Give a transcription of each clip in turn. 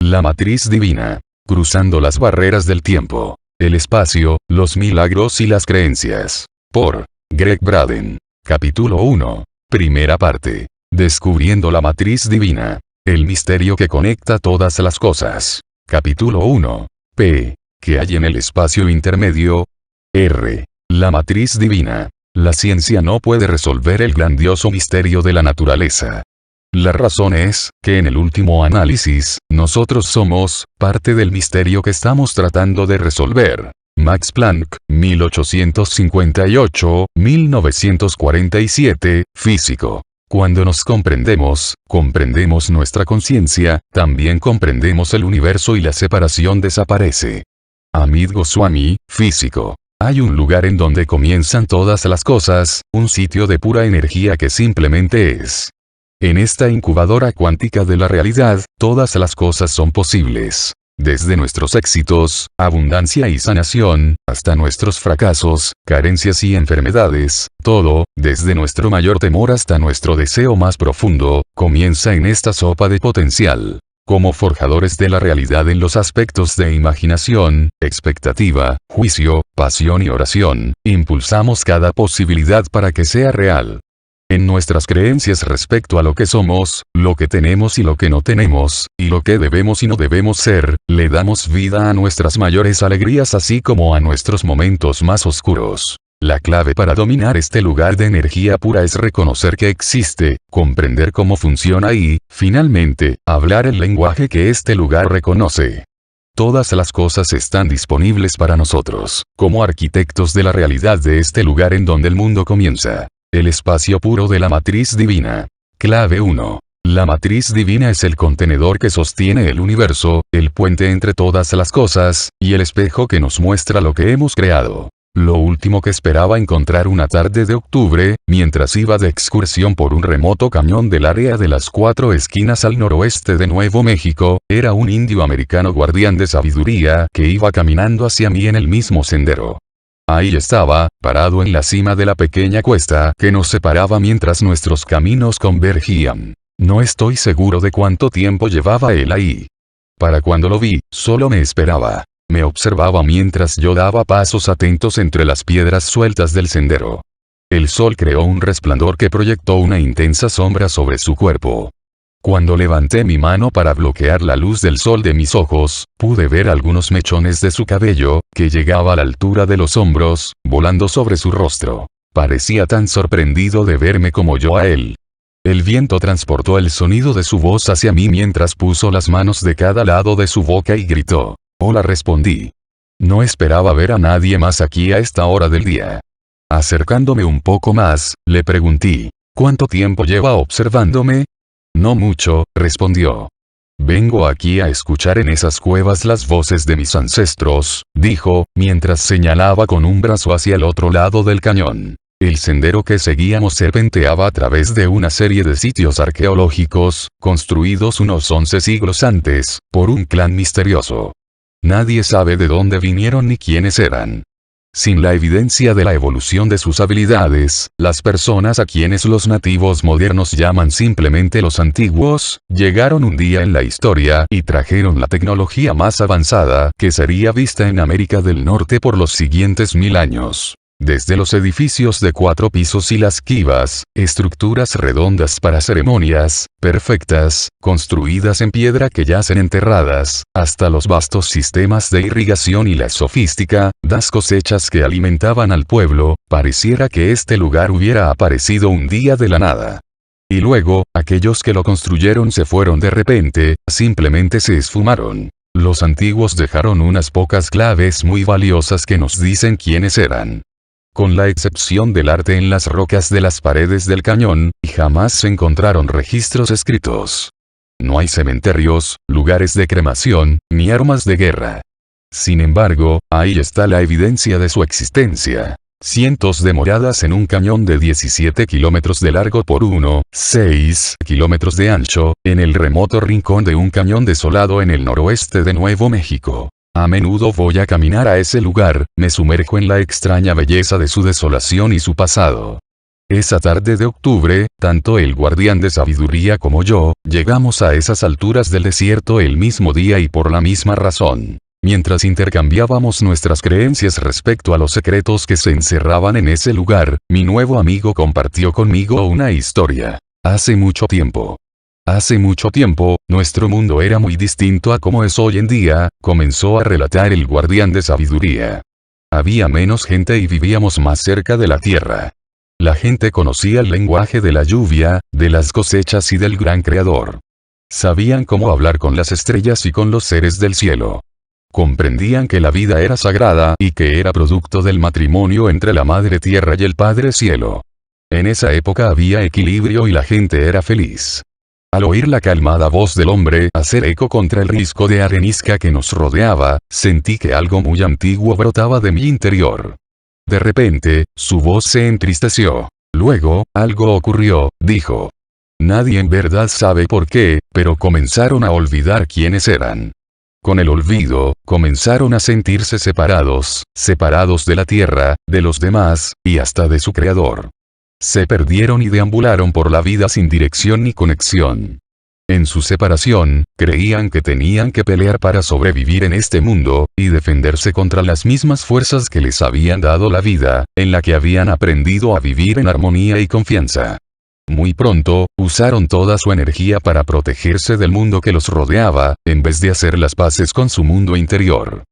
la matriz divina. Cruzando las barreras del tiempo, el espacio, los milagros y las creencias. Por Greg Braden. Capítulo 1. Primera parte. Descubriendo la matriz divina. El misterio que conecta todas las cosas. Capítulo 1. P. ¿Qué hay en el espacio intermedio? R. La matriz divina. La ciencia no puede resolver el grandioso misterio de la naturaleza. La razón es, que en el último análisis, nosotros somos, parte del misterio que estamos tratando de resolver. Max Planck, 1858-1947, físico. Cuando nos comprendemos, comprendemos nuestra conciencia, también comprendemos el universo y la separación desaparece. Amit Goswami, físico. Hay un lugar en donde comienzan todas las cosas, un sitio de pura energía que simplemente es. En esta incubadora cuántica de la realidad, todas las cosas son posibles. Desde nuestros éxitos, abundancia y sanación, hasta nuestros fracasos, carencias y enfermedades, todo, desde nuestro mayor temor hasta nuestro deseo más profundo, comienza en esta sopa de potencial. Como forjadores de la realidad en los aspectos de imaginación, expectativa, juicio, pasión y oración, impulsamos cada posibilidad para que sea real. En nuestras creencias respecto a lo que somos, lo que tenemos y lo que no tenemos, y lo que debemos y no debemos ser, le damos vida a nuestras mayores alegrías así como a nuestros momentos más oscuros. La clave para dominar este lugar de energía pura es reconocer que existe, comprender cómo funciona y, finalmente, hablar el lenguaje que este lugar reconoce. Todas las cosas están disponibles para nosotros, como arquitectos de la realidad de este lugar en donde el mundo comienza. El espacio puro de la matriz divina. Clave 1. La matriz divina es el contenedor que sostiene el universo, el puente entre todas las cosas, y el espejo que nos muestra lo que hemos creado. Lo último que esperaba encontrar una tarde de octubre, mientras iba de excursión por un remoto cañón del área de las 4 esquinas al noroeste de Nuevo México, era un indio americano guardián de sabiduría que iba caminando hacia mí en el mismo sendero. Ahí estaba, parado en la cima de la pequeña cuesta que nos separaba mientras nuestros caminos convergían. No estoy seguro de cuánto tiempo llevaba él ahí. Para cuando lo vi, solo me esperaba. Me observaba mientras yo daba pasos atentos entre las piedras sueltas del sendero. El sol creó un resplandor que proyectó una intensa sombra sobre su cuerpo. Cuando levanté mi mano para bloquear la luz del sol de mis ojos, pude ver algunos mechones de su cabello, que llegaba a la altura de los hombros, volando sobre su rostro. Parecía tan sorprendido de verme como yo a él. El viento transportó el sonido de su voz hacia mí mientras puso las manos de cada lado de su boca y gritó. Hola, respondí. No esperaba ver a nadie más aquí a esta hora del día. Acercándome un poco más, le pregunté, ¿cuánto tiempo lleva observándome? No mucho, respondió. Vengo aquí a escuchar en esas cuevas las voces de mis ancestros, dijo, mientras señalaba con un brazo hacia el otro lado del cañón. El sendero que seguíamos serpenteaba a través de una serie de sitios arqueológicos, construidos unos 11 siglos antes, por un clan misterioso. Nadie sabe de dónde vinieron ni quiénes eran. Sin la evidencia de la evolución de sus habilidades, las personas a quienes los nativos modernos llaman simplemente los antiguos, llegaron un día en la historia y trajeron la tecnología más avanzada que sería vista en América del Norte por los siguientes 1000 años. Desde los edificios de 4 pisos y las kivas, estructuras redondas para ceremonias, perfectas, construidas en piedra que yacen enterradas, hasta los vastos sistemas de irrigación y las sofisticadas cosechas que alimentaban al pueblo, pareciera que este lugar hubiera aparecido un día de la nada. Y luego, aquellos que lo construyeron se fueron de repente, simplemente se esfumaron. Los antiguos dejaron unas pocas claves muy valiosas que nos dicen quiénes eran. Con la excepción del arte en las rocas de las paredes del cañón, jamás se encontraron registros escritos. No hay cementerios, lugares de cremación, ni armas de guerra. Sin embargo, ahí está la evidencia de su existencia. Cientos de moradas en un cañón de 17 kilómetros de largo por 6 kilómetros de ancho, en el remoto rincón de un cañón desolado en el noroeste de Nuevo México. A menudo voy a caminar a ese lugar, me sumerjo en la extraña belleza de su desolación y su pasado. Esa tarde de octubre, tanto el guardián de sabiduría como yo, llegamos a esas alturas del desierto el mismo día y por la misma razón. Mientras intercambiábamos nuestras creencias respecto a los secretos que se encerraban en ese lugar, mi nuevo amigo compartió conmigo una historia. Hace mucho tiempo, nuestro mundo era muy distinto a como es hoy en día, comenzó a relatar el guardián de sabiduría. Había menos gente y vivíamos más cerca de la tierra. La gente conocía el lenguaje de la lluvia, de las cosechas y del gran creador. Sabían cómo hablar con las estrellas y con los seres del cielo. Comprendían que la vida era sagrada y que era producto del matrimonio entre la Madre Tierra y el Padre Cielo. En esa época había equilibrio y la gente era feliz. Al oír la calmada voz del hombre hacer eco contra el risco de arenisca que nos rodeaba, sentí que algo muy antiguo brotaba de mi interior. De repente, su voz se entristeció. Luego, algo ocurrió, dijo. Nadie en verdad sabe por qué, pero comenzaron a olvidar quiénes eran. Con el olvido, comenzaron a sentirse separados de la tierra, de los demás, y hasta de su creador. Se perdieron y deambularon por la vida sin dirección ni conexión. En su separación, creían que tenían que pelear para sobrevivir en este mundo, y defenderse contra las mismas fuerzas que les habían dado la vida, en la que habían aprendido a vivir en armonía y confianza. Muy pronto, usaron toda su energía para protegerse del mundo que los rodeaba, en vez de hacer las paces con su mundo interior.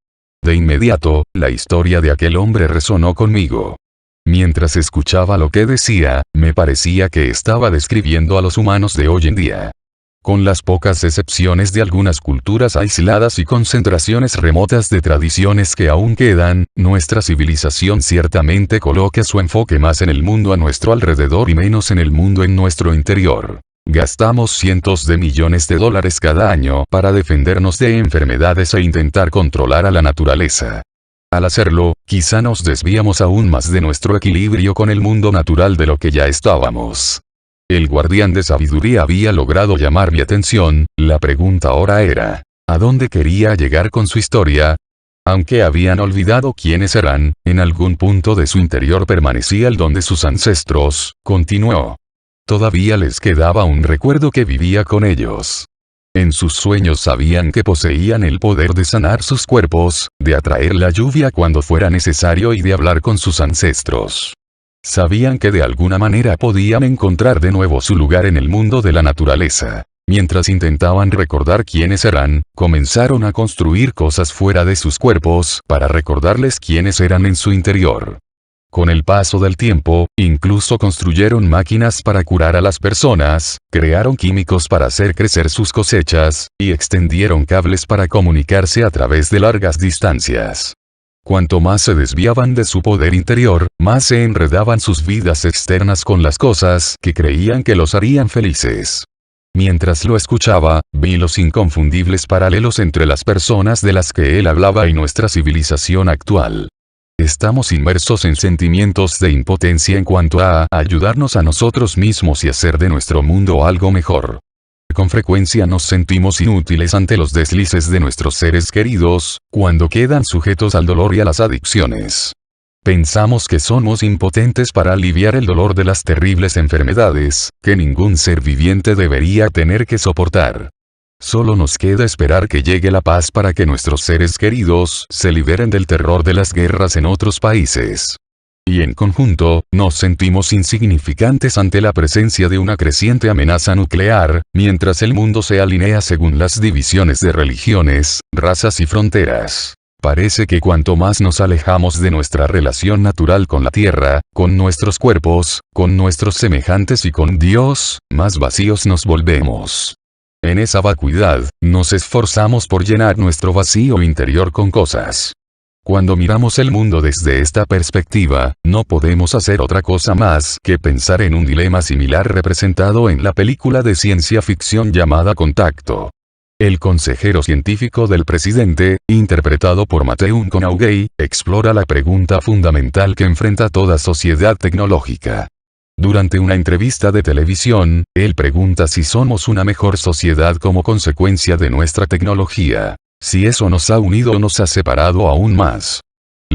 De inmediato, la historia de aquel hombre resonó conmigo. Mientras escuchaba lo que decía, me parecía que estaba describiendo a los humanos de hoy en día. Con las pocas excepciones de algunas culturas aisladas y concentraciones remotas de tradiciones que aún quedan, nuestra civilización ciertamente coloca su enfoque más en el mundo a nuestro alrededor y menos en el mundo en nuestro interior. Gastamos cientos de millones de dólares cada año para defendernos de enfermedades e intentar controlar a la naturaleza. Al hacerlo, quizá nos desviamos aún más de nuestro equilibrio con el mundo natural de lo que ya estábamos. El guardián de sabiduría había logrado llamar mi atención, la pregunta ahora era, ¿a dónde quería llegar con su historia? Aunque habían olvidado quiénes eran, en algún punto de su interior permanecía el don de sus ancestros, continuó. Todavía les quedaba un recuerdo que vivía con ellos. En sus sueños sabían que poseían el poder de sanar sus cuerpos, de atraer la lluvia cuando fuera necesario y de hablar con sus ancestros. Sabían que de alguna manera podían encontrar de nuevo su lugar en el mundo de la naturaleza. Mientras intentaban recordar quiénes eran, comenzaron a construir cosas fuera de sus cuerpos para recordarles quiénes eran en su interior. Con el paso del tiempo, incluso construyeron máquinas para curar a las personas, crearon químicos para hacer crecer sus cosechas, y extendieron cables para comunicarse a través de largas distancias. Cuanto más se desviaban de su poder interior, más se enredaban sus vidas externas con las cosas que creían que los harían felices. Mientras lo escuchaba, vi los inconfundibles paralelos entre las personas de las que él hablaba y nuestra civilización actual. Estamos inmersos en sentimientos de impotencia en cuanto a ayudarnos a nosotros mismos y hacer de nuestro mundo algo mejor. Con frecuencia nos sentimos inútiles ante los deslices de nuestros seres queridos, cuando quedan sujetos al dolor y a las adicciones. Pensamos que somos impotentes para aliviar el dolor de las terribles enfermedades, que ningún ser viviente debería tener que soportar. Solo nos queda esperar que llegue la paz para que nuestros seres queridos se liberen del terror de las guerras en otros países. Y en conjunto, nos sentimos insignificantes ante la presencia de una creciente amenaza nuclear, mientras el mundo se alinea según las divisiones de religiones, razas y fronteras. Parece que cuanto más nos alejamos de nuestra relación natural con la Tierra, con nuestros cuerpos, con nuestros semejantes y con Dios, más vacíos nos volvemos. En esa vacuidad, nos esforzamos por llenar nuestro vacío interior con cosas. Cuando miramos el mundo desde esta perspectiva, no podemos hacer otra cosa más que pensar en un dilema similar representado en la película de ciencia ficción llamada Contacto. El consejero científico del presidente, interpretado por Matthew McConaughey, explora la pregunta fundamental que enfrenta toda sociedad tecnológica. Durante una entrevista de televisión, él pregunta si somos una mejor sociedad como consecuencia de nuestra tecnología. Si eso nos ha unido o nos ha separado aún más.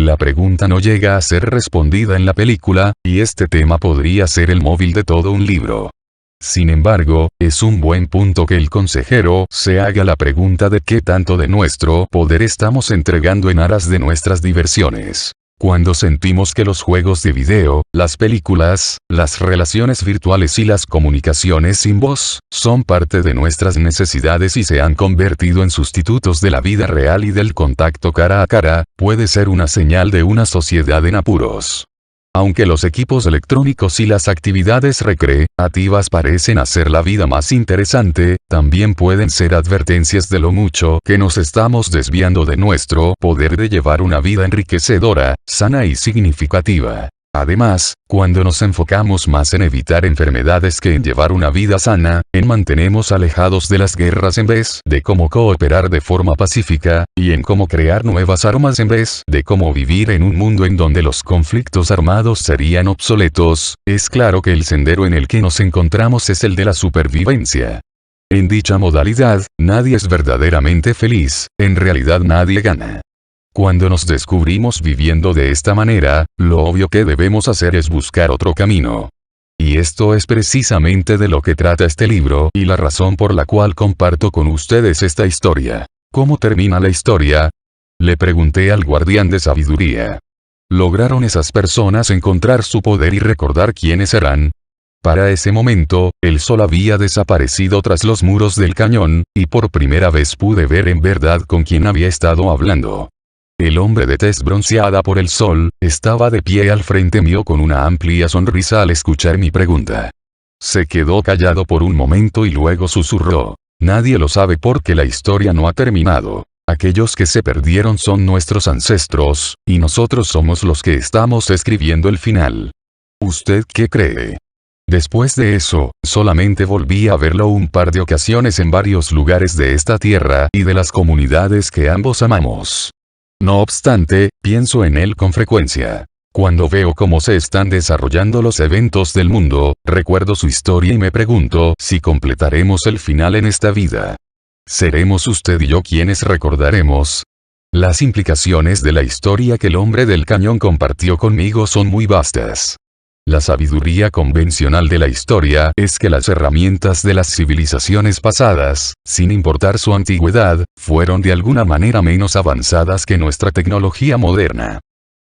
La pregunta no llega a ser respondida en la película, y este tema podría ser el móvil de todo un libro. Sin embargo, es un buen punto que el consejero se haga la pregunta de qué tanto de nuestro poder estamos entregando en aras de nuestras diversiones. Cuando sentimos que los juegos de video, las películas, las relaciones virtuales y las comunicaciones sin voz, son parte de nuestras necesidades y se han convertido en sustitutos de la vida real y del contacto cara a cara, puede ser una señal de una sociedad en apuros. Aunque los equipos electrónicos y las actividades recreativas parecen hacer la vida más interesante, también pueden ser advertencias de lo mucho que nos estamos desviando de nuestro poder de llevar una vida enriquecedora, sana y significativa. Además, cuando nos enfocamos más en evitar enfermedades que en llevar una vida sana, en mantenernos alejados de las guerras en vez de cómo cooperar de forma pacífica, y en cómo crear nuevas armas en vez de cómo vivir en un mundo en donde los conflictos armados serían obsoletos, es claro que el sendero en el que nos encontramos es el de la supervivencia. En dicha modalidad, nadie es verdaderamente feliz, en realidad nadie gana. Cuando nos descubrimos viviendo de esta manera, lo obvio que debemos hacer es buscar otro camino. Y esto es precisamente de lo que trata este libro y la razón por la cual comparto con ustedes esta historia. ¿Cómo termina la historia? Le pregunté al guardián de sabiduría. ¿Lograron esas personas encontrar su poder y recordar quiénes eran? Para ese momento, el sol había desaparecido tras los muros del cañón, y por primera vez pude ver en verdad con quién había estado hablando. El hombre de tez bronceada por el sol, estaba de pie al frente mío con una amplia sonrisa al escuchar mi pregunta. Se quedó callado por un momento y luego susurró. Nadie lo sabe porque la historia no ha terminado. Aquellos que se perdieron son nuestros ancestros, y nosotros somos los que estamos escribiendo el final. ¿Usted qué cree? Después de eso, solamente volví a verlo un par de ocasiones en varios lugares de esta tierra y de las comunidades que ambos amamos. No obstante, pienso en él con frecuencia. Cuando veo cómo se están desarrollando los eventos del mundo, recuerdo su historia y me pregunto si completaremos el final en esta vida. ¿Seremos usted y yo quienes recordaremos? Las implicaciones de la historia que el hombre del cañón compartió conmigo son muy vastas. La sabiduría convencional de la historia es que las herramientas de las civilizaciones pasadas, sin importar su antigüedad, fueron de alguna manera menos avanzadas que nuestra tecnología moderna.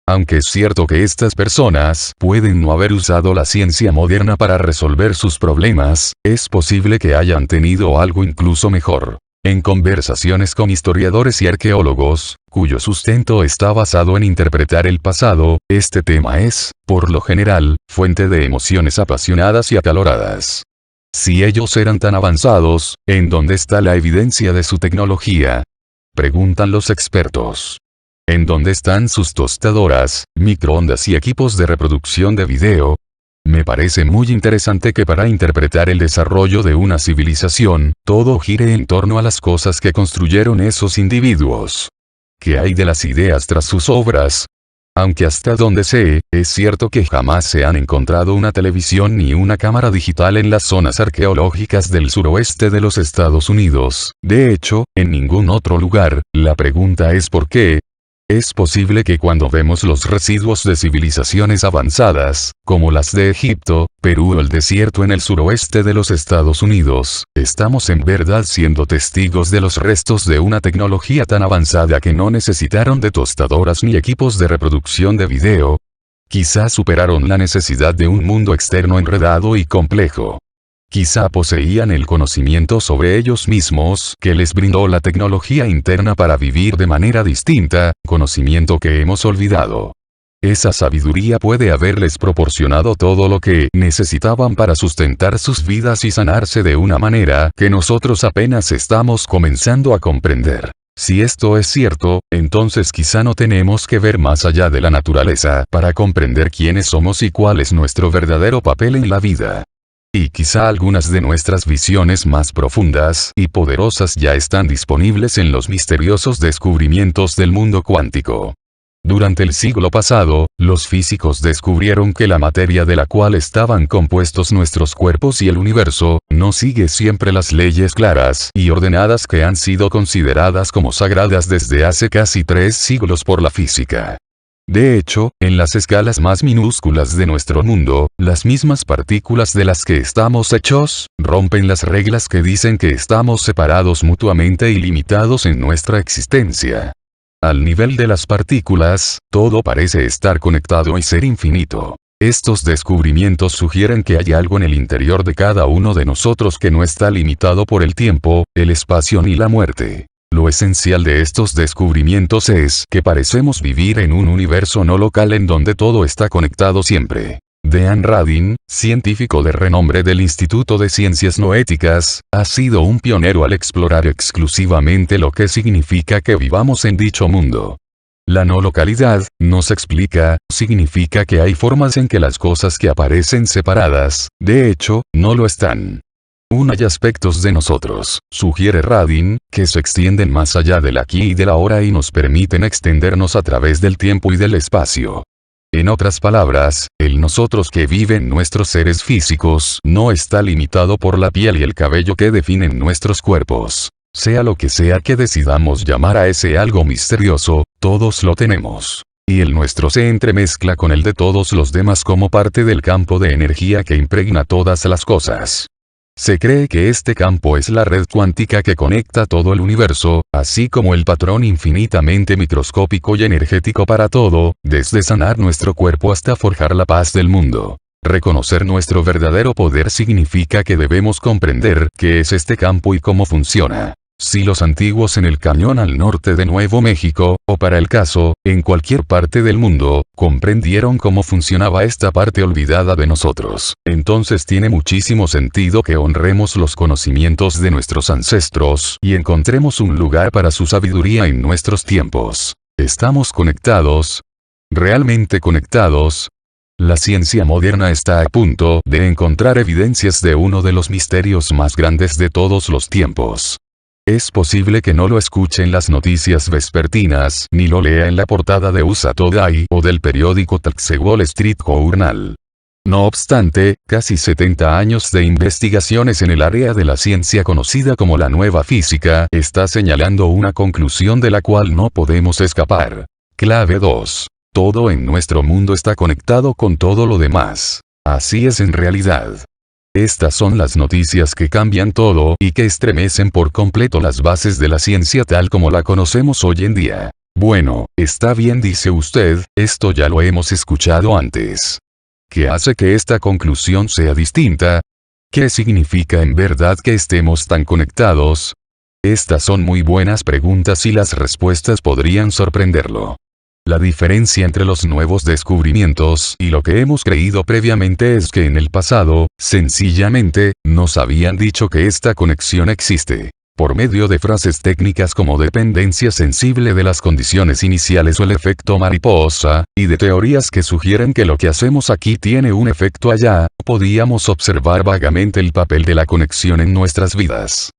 Aunque es cierto que estas personas pueden no haber usado la ciencia moderna para resolver sus problemas, es posible que hayan tenido algo incluso mejor. En conversaciones con historiadores y arqueólogos, cuyo sustento está basado en interpretar el pasado, este tema es, por lo general, fuente de emociones apasionadas y acaloradas. Si ellos eran tan avanzados, ¿en dónde está la evidencia de su tecnología? Preguntan los expertos. ¿En dónde están sus tostadoras, microondas y equipos de reproducción de video? Me parece muy interesante que para interpretar el desarrollo de una civilización, todo gire en torno a las cosas que construyeron esos individuos. ¿Qué hay de las ideas tras sus obras? Aunque hasta donde sé, es cierto que jamás se han encontrado una televisión ni una cámara digital en las zonas arqueológicas del suroeste de los Estados Unidos. De hecho, en ningún otro lugar. La pregunta es ¿por qué? Es posible que cuando vemos los residuos de civilizaciones avanzadas, como las de Egipto, Perú o el desierto en el suroeste de los Estados Unidos, estamos en verdad siendo testigos de los restos de una tecnología tan avanzada que no necesitaron de tostadoras ni equipos de reproducción de video. Quizá superaron la necesidad de un mundo externo enredado y complejo. Quizá poseían el conocimiento sobre ellos mismos que les brindó la tecnología interna para vivir de manera distinta, conocimiento que hemos olvidado. Esa sabiduría puede haberles proporcionado todo lo que necesitaban para sustentar sus vidas y sanarse de una manera que nosotros apenas estamos comenzando a comprender. Si esto es cierto, entonces quizá no tenemos que ver más allá de la naturaleza para comprender quiénes somos y cuál es nuestro verdadero papel en la vida. Y quizá algunas de nuestras visiones más profundas y poderosas ya están disponibles en los misteriosos descubrimientos del mundo cuántico. Durante el siglo pasado, los físicos descubrieron que la materia de la cual estaban compuestos nuestros cuerpos y el universo, no sigue siempre las leyes claras y ordenadas que han sido consideradas como sagradas desde hace casi 3 siglos por la física. De hecho, en las escalas más minúsculas de nuestro mundo, las mismas partículas de las que estamos hechos, rompen las reglas que dicen que estamos separados mutuamente y limitados en nuestra existencia. Al nivel de las partículas, todo parece estar conectado y ser infinito. Estos descubrimientos sugieren que hay algo en el interior de cada uno de nosotros que no está limitado por el tiempo, el espacio ni la muerte. Lo esencial de estos descubrimientos es que parecemos vivir en un universo no local en donde todo está conectado siempre. Dean Radin, científico de renombre del Instituto de Ciencias Noéticas, ha sido un pionero al explorar exclusivamente lo que significa que vivamos en dicho mundo. La no localidad, nos explica, significa que hay formas en que las cosas que aparecen separadas, de hecho, no lo están. Hay aspectos de nosotros, sugiere Radin, que se extienden más allá del aquí y del ahora y nos permiten extendernos a través del tiempo y del espacio. En otras palabras, el nosotros que vive en nuestros seres físicos no está limitado por la piel y el cabello que definen nuestros cuerpos. Sea lo que sea que decidamos llamar a ese algo misterioso, todos lo tenemos. Y el nuestro se entremezcla con el de todos los demás como parte del campo de energía que impregna todas las cosas. Se cree que este campo es la red cuántica que conecta todo el universo, así como el patrón infinitamente microscópico y energético para todo, desde sanar nuestro cuerpo hasta forjar la paz del mundo. Reconocer nuestro verdadero poder significa que debemos comprender qué es este campo y cómo funciona. Si los antiguos en el cañón al norte de Nuevo México, o para el caso, en cualquier parte del mundo, comprendieron cómo funcionaba esta parte olvidada de nosotros, entonces tiene muchísimo sentido que honremos los conocimientos de nuestros ancestros y encontremos un lugar para su sabiduría en nuestros tiempos. ¿Estamos conectados? ¿Realmente conectados? La ciencia moderna está a punto de encontrar evidencias de uno de los misterios más grandes de todos los tiempos. Es posible que no lo escuche en las noticias vespertinas, ni lo lea en la portada de USA Today o del periódico Taxi Wall Street Journal. No obstante, casi 70 años de investigaciones en el área de la ciencia conocida como la nueva física, está señalando una conclusión de la cual no podemos escapar. Clave 2. Todo en nuestro mundo está conectado con todo lo demás. Así es en realidad. Estas son las noticias que cambian todo y que estremecen por completo las bases de la ciencia tal como la conocemos hoy en día. Bueno, está bien, dice usted, esto ya lo hemos escuchado antes. ¿Qué hace que esta conclusión sea distinta? ¿Qué significa en verdad que estemos tan conectados? Estas son muy buenas preguntas y las respuestas podrían sorprenderlo. La diferencia entre los nuevos descubrimientos y lo que hemos creído previamente es que en el pasado, sencillamente, nos habían dicho que esta conexión existe. Por medio de frases técnicas como dependencia sensible de las condiciones iniciales o el efecto mariposa, y de teorías que sugieren que lo que hacemos aquí tiene un efecto allá, podíamos observar vagamente el papel de la conexión en nuestras vidas.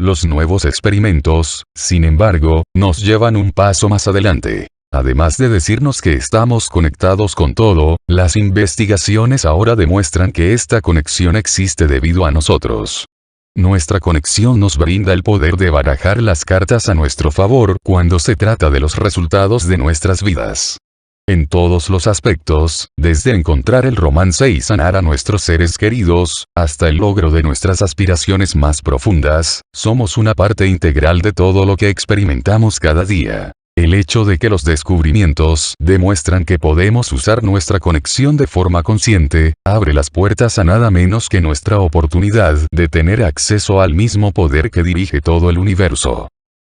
Los nuevos experimentos, sin embargo, nos llevan un paso más adelante. Además de decirnos que estamos conectados con todo, las investigaciones ahora demuestran que esta conexión existe debido a nosotros. Nuestra conexión nos brinda el poder de barajar las cartas a nuestro favor cuando se trata de los resultados de nuestras vidas. En todos los aspectos, desde encontrar el romance y sanar a nuestros seres queridos, hasta el logro de nuestras aspiraciones más profundas, somos una parte integral de todo lo que experimentamos cada día. El hecho de que los descubrimientos demuestran que podemos usar nuestra conexión de forma consciente, abre las puertas a nada menos que nuestra oportunidad de tener acceso al mismo poder que dirige todo el universo.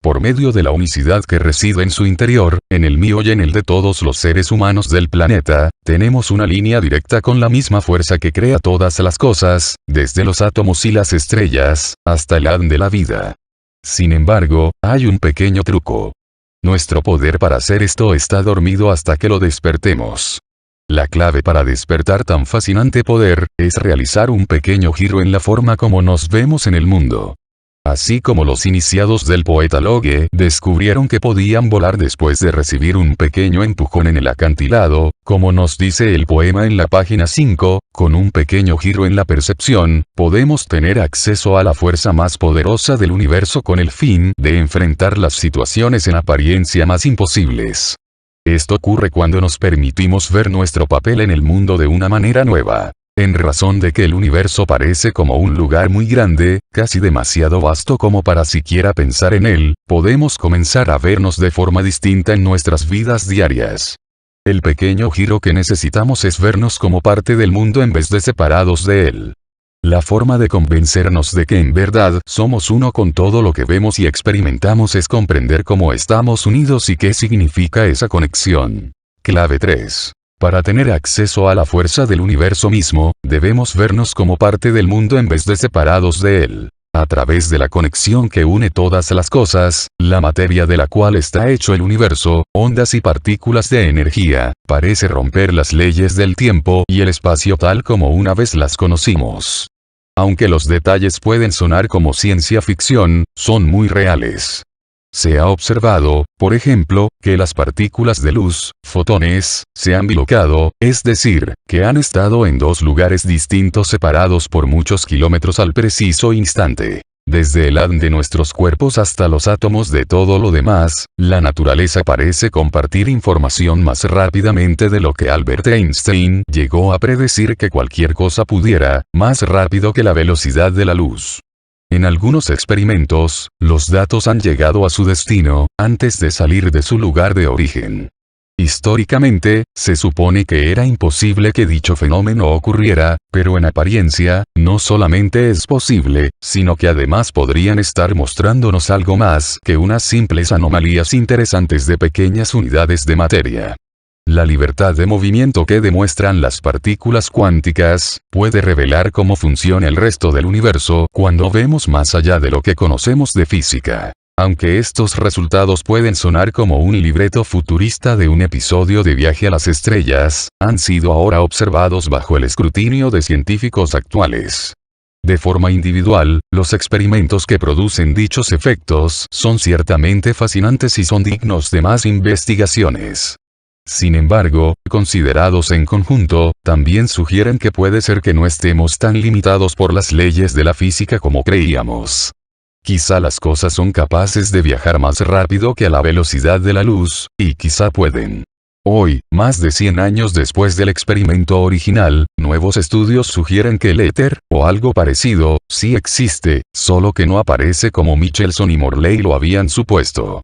Por medio de la unicidad que reside en su interior, en el mío y en el de todos los seres humanos del planeta, tenemos una línea directa con la misma fuerza que crea todas las cosas, desde los átomos y las estrellas, hasta el ADN de la vida. Sin embargo, hay un pequeño truco. Nuestro poder para hacer esto está dormido hasta que lo despertemos. La clave para despertar tan fascinante poder, es realizar un pequeño giro en la forma como nos vemos en el mundo. Así como los iniciados del poeta Loge descubrieron que podían volar después de recibir un pequeño empujón en el acantilado, como nos dice el poema en la página 5, con un pequeño giro en la percepción, podemos tener acceso a la fuerza más poderosa del universo con el fin de enfrentar las situaciones en apariencia más imposibles. Esto ocurre cuando nos permitimos ver nuestro papel en el mundo de una manera nueva. En razón de que el universo parece como un lugar muy grande, casi demasiado vasto como para siquiera pensar en él, podemos comenzar a vernos de forma distinta en nuestras vidas diarias. El pequeño giro que necesitamos es vernos como parte del mundo en vez de separados de él. La forma de convencernos de que en verdad somos uno con todo lo que vemos y experimentamos es comprender cómo estamos unidos y qué significa esa conexión. Clave 3. Para tener acceso a la fuerza del universo mismo, debemos vernos como parte del mundo en vez de separados de él. A través de la conexión que une todas las cosas, la materia de la cual está hecho el universo, ondas y partículas de energía, parece romper las leyes del tiempo y el espacio tal como una vez las conocimos. Aunque los detalles pueden sonar como ciencia ficción, son muy reales. Se ha observado, por ejemplo, que las partículas de luz, fotones, se han bilocado, es decir, que han estado en dos lugares distintos separados por muchos kilómetros al preciso instante. Desde el ADN de nuestros cuerpos hasta los átomos de todo lo demás, la naturaleza parece compartir información más rápidamente de lo que Albert Einstein llegó a predecir que cualquier cosa pudiera, más rápido que la velocidad de la luz. En algunos experimentos, los datos han llegado a su destino, antes de salir de su lugar de origen. Históricamente, se supone que era imposible que dicho fenómeno ocurriera, pero en apariencia, no solamente es posible, sino que además podrían estar mostrándonos algo más que unas simples anomalías interesantes de pequeñas unidades de materia. La libertad de movimiento que demuestran las partículas cuánticas, puede revelar cómo funciona el resto del universo cuando vemos más allá de lo que conocemos de física. Aunque estos resultados pueden sonar como un libreto futurista de un episodio de Viaje a las Estrellas, han sido ahora observados bajo el escrutinio de científicos actuales. De forma individual, los experimentos que producen dichos efectos son ciertamente fascinantes y son dignos de más investigaciones. Sin embargo, considerados en conjunto, también sugieren que puede ser que no estemos tan limitados por las leyes de la física como creíamos. Quizá las cosas son capaces de viajar más rápido que a la velocidad de la luz, y quizá pueden. Hoy, más de 100 años después del experimento original, nuevos estudios sugieren que el éter, o algo parecido, sí existe, solo que no aparece como Michelson y Morley lo habían supuesto.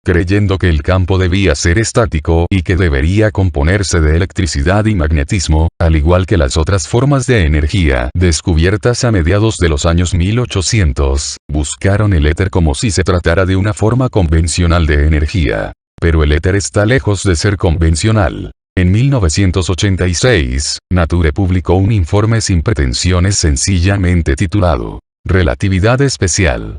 Creyendo que el campo debía ser estático y que debería componerse de electricidad y magnetismo, al igual que las otras formas de energía descubiertas a mediados de los años 1800, buscaron el éter como si se tratara de una forma convencional de energía. Pero el éter está lejos de ser convencional. En 1986, Nature publicó un informe sin pretensiones sencillamente titulado Relatividad especial,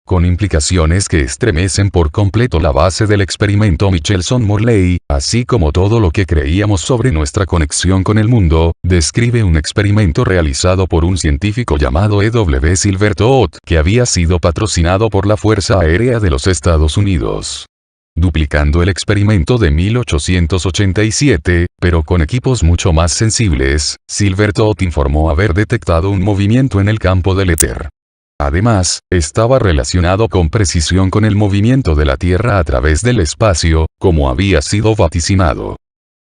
con implicaciones que estremecen por completo la base del experimento Michelson-Morley, así como todo lo que creíamos sobre nuestra conexión con el mundo. Describe un experimento realizado por un científico llamado E.W. Silvertot, que había sido patrocinado por la Fuerza Aérea de los Estados Unidos. Duplicando el experimento de 1887, pero con equipos mucho más sensibles, Silvertot informó haber detectado un movimiento en el campo del éter. Además, estaba relacionado con precisión con el movimiento de la Tierra a través del espacio, como había sido vaticinado.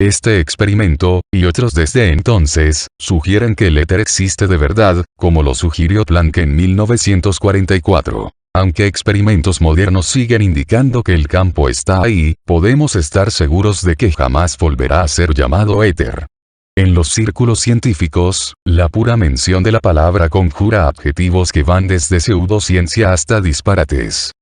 Este experimento, y otros desde entonces, sugieren que el éter existe de verdad, como lo sugirió Planck en 1944. Aunque experimentos modernos siguen indicando que el campo está ahí, podemos estar seguros de que jamás volverá a ser llamado éter. En los círculos científicos, la pura mención de la palabra conjura adjetivos que van desde pseudociencia hasta disparates.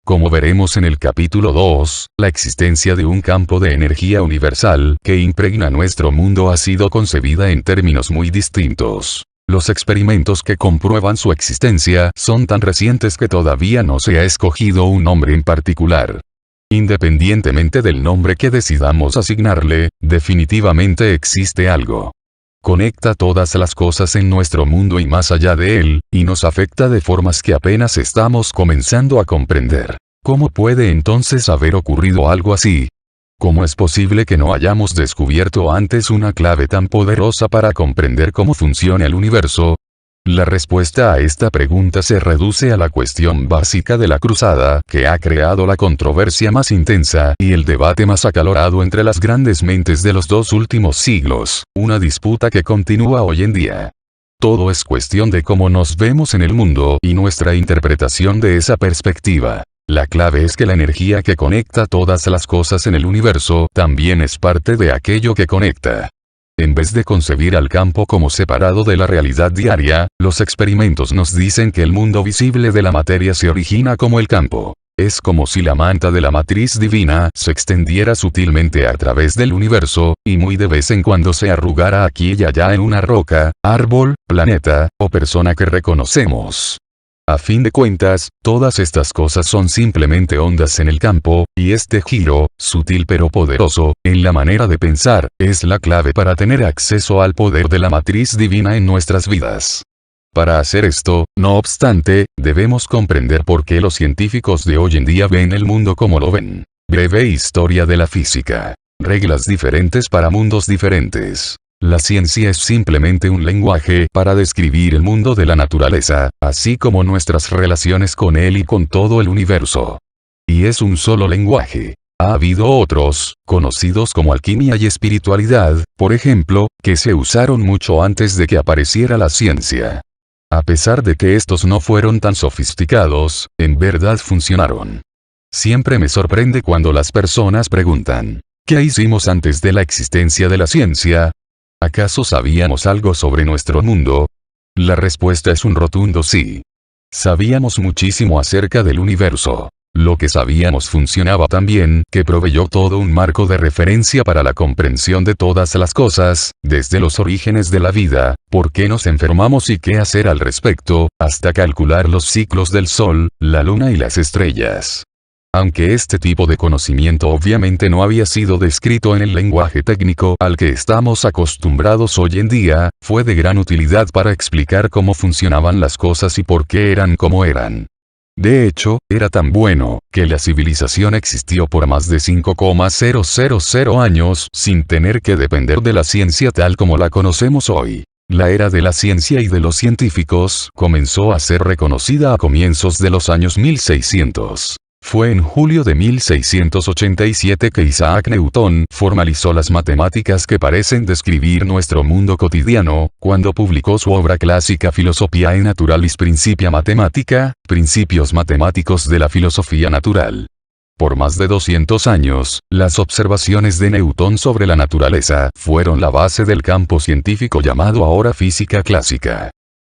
Como veremos en el capítulo 2, la existencia de un campo de energía universal que impregna nuestro mundo ha sido concebida en términos muy distintos. Los experimentos que comprueban su existencia son tan recientes que todavía no se ha escogido un nombre en particular. Independientemente del nombre que decidamos asignarle, definitivamente existe algo. Conecta todas las cosas en nuestro mundo y más allá de él, y nos afecta de formas que apenas estamos comenzando a comprender. ¿Cómo puede entonces haber ocurrido algo así? ¿Cómo es posible que no hayamos descubierto antes una clave tan poderosa para comprender cómo funciona el universo? La respuesta a esta pregunta se reduce a la cuestión básica de la cruzada, que ha creado la controversia más intensa y el debate más acalorado entre las grandes mentes de los 2 últimos siglos, una disputa que continúa hoy en día. Todo es cuestión de cómo nos vemos en el mundo y nuestra interpretación de esa perspectiva. La clave es que la energía que conecta todas las cosas en el universo también es parte de aquello que conecta. En vez de concebir al campo como separado de la realidad diaria, los experimentos nos dicen que el mundo visible de la materia se origina como el campo. Es como si la manta de la matriz divina se extendiera sutilmente a través del universo, y muy de vez en cuando se arrugara aquí y allá en una roca, árbol, planeta, o persona que reconocemos. A fin de cuentas, todas estas cosas son simplemente ondas en el campo, y este giro, sutil pero poderoso, en la manera de pensar, es la clave para tener acceso al poder de la matriz divina en nuestras vidas. Para hacer esto, no obstante, debemos comprender por qué los científicos de hoy en día ven el mundo como lo ven. Breve historia de la física. Reglas diferentes para mundos diferentes. La ciencia es simplemente un lenguaje para describir el mundo de la naturaleza, así como nuestras relaciones con él y con todo el universo. Y es un solo lenguaje. Ha habido otros, conocidos como alquimia y espiritualidad, por ejemplo, que se usaron mucho antes de que apareciera la ciencia. A pesar de que estos no fueron tan sofisticados, en verdad funcionaron. Siempre me sorprende cuando las personas preguntan, ¿qué hicimos antes de la existencia de la ciencia? ¿Acaso sabíamos algo sobre nuestro mundo? La respuesta es un rotundo sí. Sabíamos muchísimo acerca del universo. Lo que sabíamos funcionaba tan bien que proveyó todo un marco de referencia para la comprensión de todas las cosas, desde los orígenes de la vida, por qué nos enfermamos y qué hacer al respecto, hasta calcular los ciclos del Sol, la Luna y las estrellas. Aunque este tipo de conocimiento obviamente no había sido descrito en el lenguaje técnico al que estamos acostumbrados hoy en día, fue de gran utilidad para explicar cómo funcionaban las cosas y por qué eran como eran. De hecho, era tan bueno, que la civilización existió por más de 5,000 años sin tener que depender de la ciencia tal como la conocemos hoy. La era de la ciencia y de los científicos comenzó a ser reconocida a comienzos de los años 1600. Fue en julio de 1687 que Isaac Newton formalizó las matemáticas que parecen describir nuestro mundo cotidiano, cuando publicó su obra clásica Philosophiae Naturalis Principia Mathematica, Principios Matemáticos de la Filosofía Natural. Por más de 200 años, las observaciones de Newton sobre la naturaleza fueron la base del campo científico llamado ahora física clásica.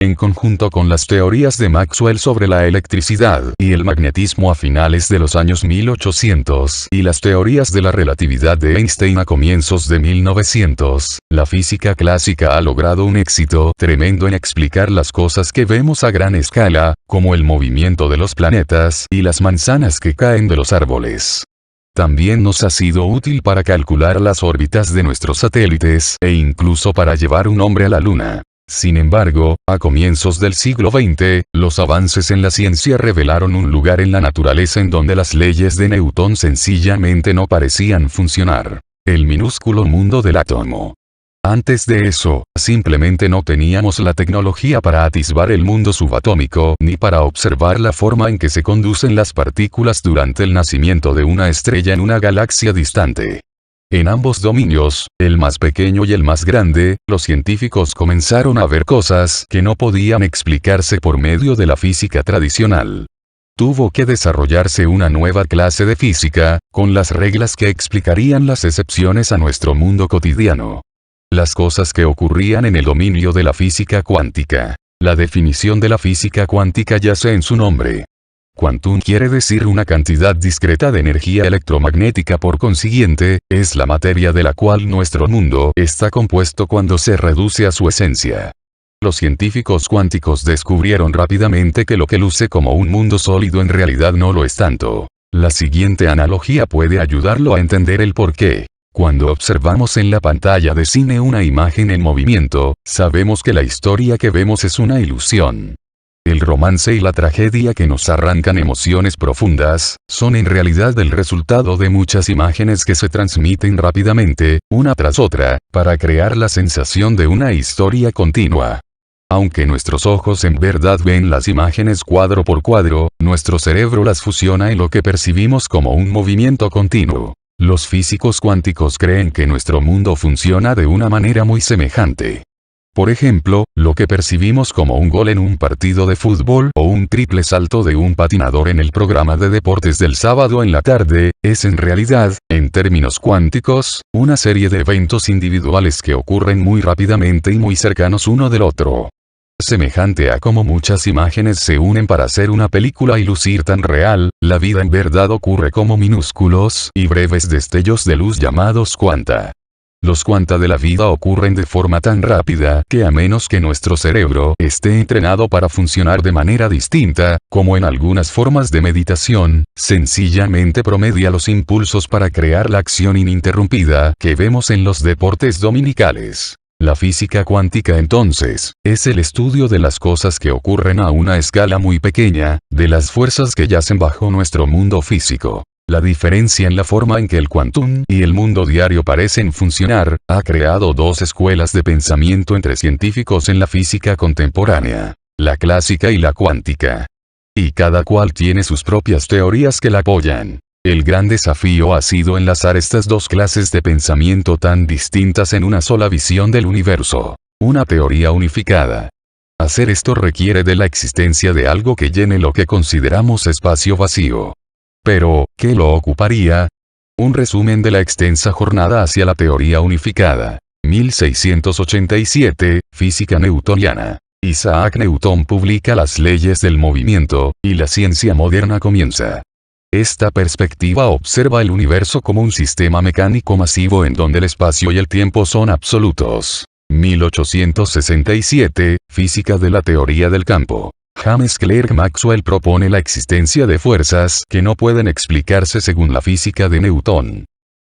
En conjunto con las teorías de Maxwell sobre la electricidad y el magnetismo a finales de los años 1800 y las teorías de la relatividad de Einstein a comienzos de 1900, la física clásica ha logrado un éxito tremendo en explicar las cosas que vemos a gran escala, como el movimiento de los planetas y las manzanas que caen de los árboles. También nos ha sido útil para calcular las órbitas de nuestros satélites e incluso para llevar un hombre a la Luna. Sin embargo, a comienzos del siglo XX, los avances en la ciencia revelaron un lugar en la naturaleza en donde las leyes de Newton sencillamente no parecían funcionar. El minúsculo mundo del átomo. Antes de eso, simplemente no teníamos la tecnología para atisbar el mundo subatómico ni para observar la forma en que se conducen las partículas durante el nacimiento de una estrella en una galaxia distante. En ambos dominios, el más pequeño y el más grande, los científicos comenzaron a ver cosas que no podían explicarse por medio de la física tradicional. Tuvo que desarrollarse una nueva clase de física, con las reglas que explicarían las excepciones a nuestro mundo cotidiano. Las cosas que ocurrían en el dominio de la física cuántica. La definición de la física cuántica yace en su nombre. Quantum quiere decir una cantidad discreta de energía electromagnética, por consiguiente, es la materia de la cual nuestro mundo está compuesto cuando se reduce a su esencia. Los científicos cuánticos descubrieron rápidamente que lo que luce como un mundo sólido en realidad no lo es tanto. La siguiente analogía puede ayudarlo a entender el porqué. Cuando observamos en la pantalla de cine una imagen en movimiento, sabemos que la historia que vemos es una ilusión. El romance y la tragedia que nos arrancan emociones profundas, son en realidad el resultado de muchas imágenes que se transmiten rápidamente, una tras otra, para crear la sensación de una historia continua. Aunque nuestros ojos en verdad ven las imágenes cuadro por cuadro, nuestro cerebro las fusiona en lo que percibimos como un movimiento continuo. Los físicos cuánticos creen que nuestro mundo funciona de una manera muy semejante. Por ejemplo, lo que percibimos como un gol en un partido de fútbol o un triple salto de un patinador en el programa de deportes del sábado en la tarde, es en realidad, en términos cuánticos, una serie de eventos individuales que ocurren muy rápidamente y muy cercanos uno del otro. Semejante a como muchas imágenes se unen para hacer una película y lucir tan real, la vida en verdad ocurre como minúsculos y breves destellos de luz llamados cuanta. Los cuanta de la vida ocurren de forma tan rápida que a menos que nuestro cerebro esté entrenado para funcionar de manera distinta, como en algunas formas de meditación, sencillamente promedia los impulsos para crear la acción ininterrumpida que vemos en los deportes dominicales. La física cuántica entonces, es el estudio de las cosas que ocurren a una escala muy pequeña, de las fuerzas que yacen bajo nuestro mundo físico. La diferencia en la forma en que el quantum y el mundo diario parecen funcionar, ha creado dos escuelas de pensamiento entre científicos en la física contemporánea, la clásica y la cuántica. Y cada cual tiene sus propias teorías que la apoyan. El gran desafío ha sido enlazar estas dos clases de pensamiento tan distintas en una sola visión del universo, una teoría unificada. Hacer esto requiere de la existencia de algo que llene lo que consideramos espacio vacío. Pero, ¿qué lo ocuparía? Un resumen de la extensa jornada hacia la teoría unificada. 1687, Física newtoniana. Isaac Newton publica las leyes del movimiento, y la ciencia moderna comienza. Esta perspectiva observa el universo como un sistema mecánico masivo en donde el espacio y el tiempo son absolutos. 1867, Física de la teoría del campo. James Clerk Maxwell propone la existencia de fuerzas que no pueden explicarse según la física de Newton.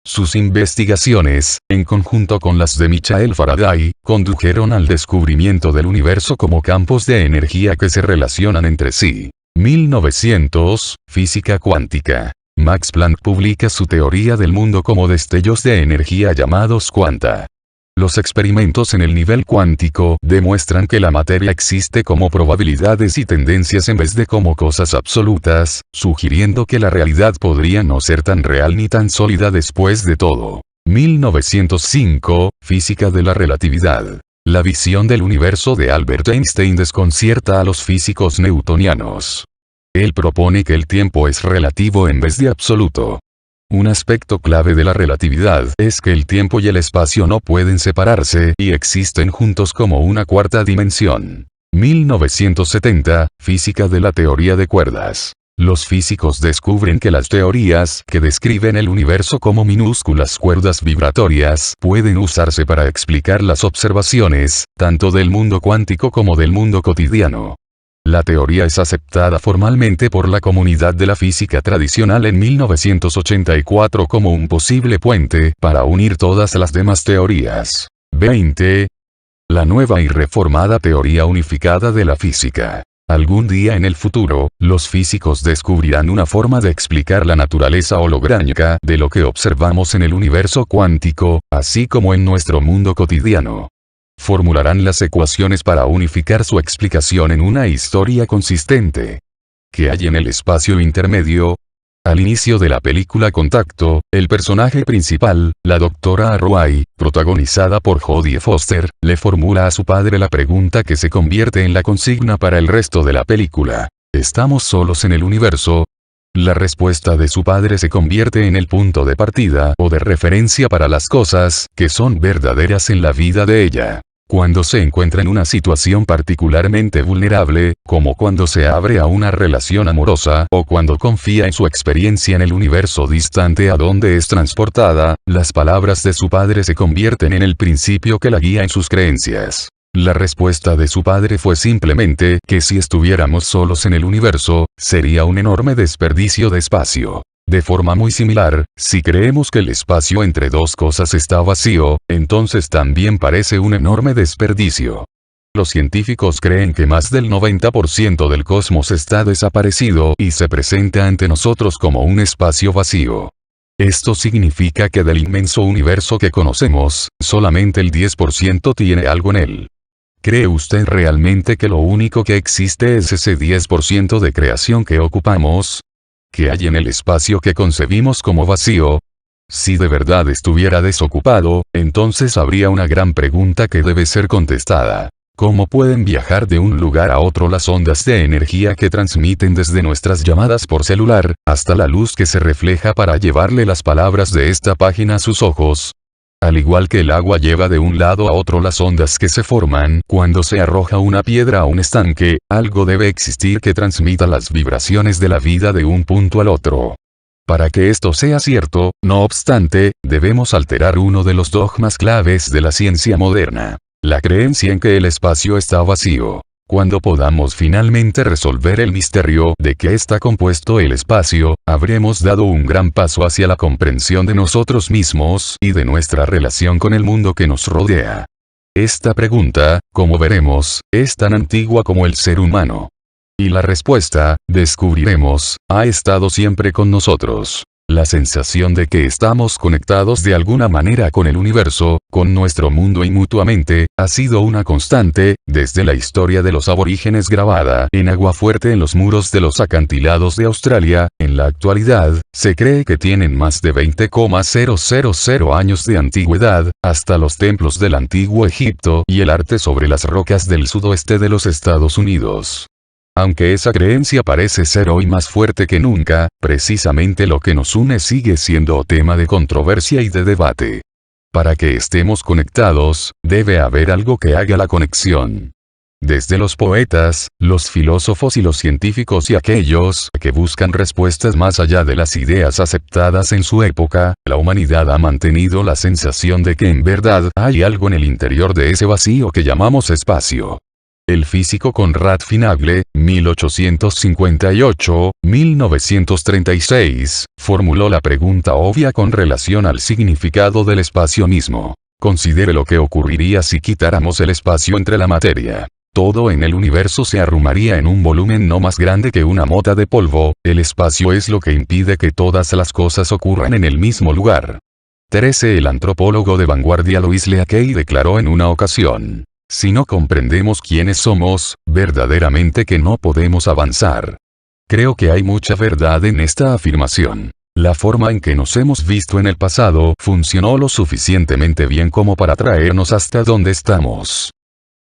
Sus investigaciones, en conjunto con las de Michael Faraday, condujeron al descubrimiento del universo como campos de energía que se relacionan entre sí. 1900, Física cuántica. Max Planck publica su teoría del mundo como destellos de energía llamados cuanta. Los experimentos en el nivel cuántico demuestran que la materia existe como probabilidades y tendencias en vez de como cosas absolutas, sugiriendo que la realidad podría no ser tan real ni tan sólida después de todo. 1905, Física de la relatividad. La visión del universo de Albert Einstein desconcierta a los físicos newtonianos. Él propone que el tiempo es relativo en vez de absoluto. Un aspecto clave de la relatividad es que el tiempo y el espacio no pueden separarse y existen juntos como una cuarta dimensión. 1970, Física de la teoría de cuerdas. Los físicos descubren que las teorías que describen el universo como minúsculas cuerdas vibratorias pueden usarse para explicar las observaciones, tanto del mundo cuántico como del mundo cotidiano. La teoría es aceptada formalmente por la comunidad de la física tradicional en 1984 como un posible puente para unir todas las demás teorías. 20. La nueva y reformada teoría unificada de la física. Algún día en el futuro, los físicos descubrirán una forma de explicar la naturaleza holográfica de lo que observamos en el universo cuántico, así como en nuestro mundo cotidiano. Formularán las ecuaciones para unificar su explicación en una historia consistente. ¿Qué hay en el espacio intermedio? Al inicio de la película Contacto, el personaje principal, la doctora Arroy, protagonizada por Jodie Foster, le formula a su padre la pregunta que se convierte en la consigna para el resto de la película. ¿Estamos solos en el universo? La respuesta de su padre se convierte en el punto de partida o de referencia para las cosas que son verdaderas en la vida de ella. Cuando se encuentra en una situación particularmente vulnerable, como cuando se abre a una relación amorosa o cuando confía en su experiencia en el universo distante a donde es transportada, las palabras de su padre se convierten en el principio que la guía en sus creencias. La respuesta de su padre fue simplemente que si estuviéramos solos en el universo, sería un enorme desperdicio de espacio. De forma muy similar, si creemos que el espacio entre dos cosas está vacío, entonces también parece un enorme desperdicio. Los científicos creen que más del 90% del cosmos está desaparecido y se presenta ante nosotros como un espacio vacío. Esto significa que del inmenso universo que conocemos, solamente el 10% tiene algo en él. ¿Cree usted realmente que lo único que existe es ese 10% de creación que ocupamos? ¿Qué hay en el espacio que concebimos como vacío? Si de verdad estuviera desocupado, entonces habría una gran pregunta que debe ser contestada. ¿Cómo pueden viajar de un lugar a otro las ondas de energía que transmiten desde nuestras llamadas por celular, hasta la luz que se refleja para llevarle las palabras de esta página a sus ojos? Al igual que el agua lleva de un lado a otro las ondas que se forman cuando se arroja una piedra a un estanque, algo debe existir que transmita las vibraciones de la vida de un punto al otro. Para que esto sea cierto, no obstante, debemos alterar uno de los dogmas claves de la ciencia moderna: la creencia en que el espacio está vacío. Cuando podamos finalmente resolver el misterio de qué está compuesto el espacio, habremos dado un gran paso hacia la comprensión de nosotros mismos y de nuestra relación con el mundo que nos rodea. Esta pregunta, como veremos, es tan antigua como el ser humano. Y la respuesta, descubriremos, ha estado siempre con nosotros. La sensación de que estamos conectados de alguna manera con el universo, con nuestro mundo y mutuamente, ha sido una constante, desde la historia de los aborígenes grabada en agua fuerte en los muros de los acantilados de Australia. En la actualidad, se cree que tienen más de 20,000 años de antigüedad, hasta los templos del antiguo Egipto y el arte sobre las rocas del sudoeste de los Estados Unidos. Aunque esa creencia parece ser hoy más fuerte que nunca, precisamente lo que nos une sigue siendo tema de controversia y de debate. Para que estemos conectados, debe haber algo que haga la conexión. Desde los poetas, los filósofos y los científicos y aquellos que buscan respuestas más allá de las ideas aceptadas en su época, la humanidad ha mantenido la sensación de que en verdad hay algo en el interior de ese vacío que llamamos espacio. El físico Conrad Finogle, 1858-1936, formuló la pregunta obvia con relación al significado del espacio mismo. Considere lo que ocurriría si quitáramos el espacio entre la materia. Todo en el universo se arrumaría en un volumen no más grande que una mota de polvo. El espacio es lo que impide que todas las cosas ocurran en el mismo lugar. 13. El antropólogo de vanguardia Louis Leakey declaró en una ocasión: si no comprendemos quiénes somos, verdaderamente que no podemos avanzar. Creo que hay mucha verdad en esta afirmación. La forma en que nos hemos visto en el pasado funcionó lo suficientemente bien como para traernos hasta donde estamos.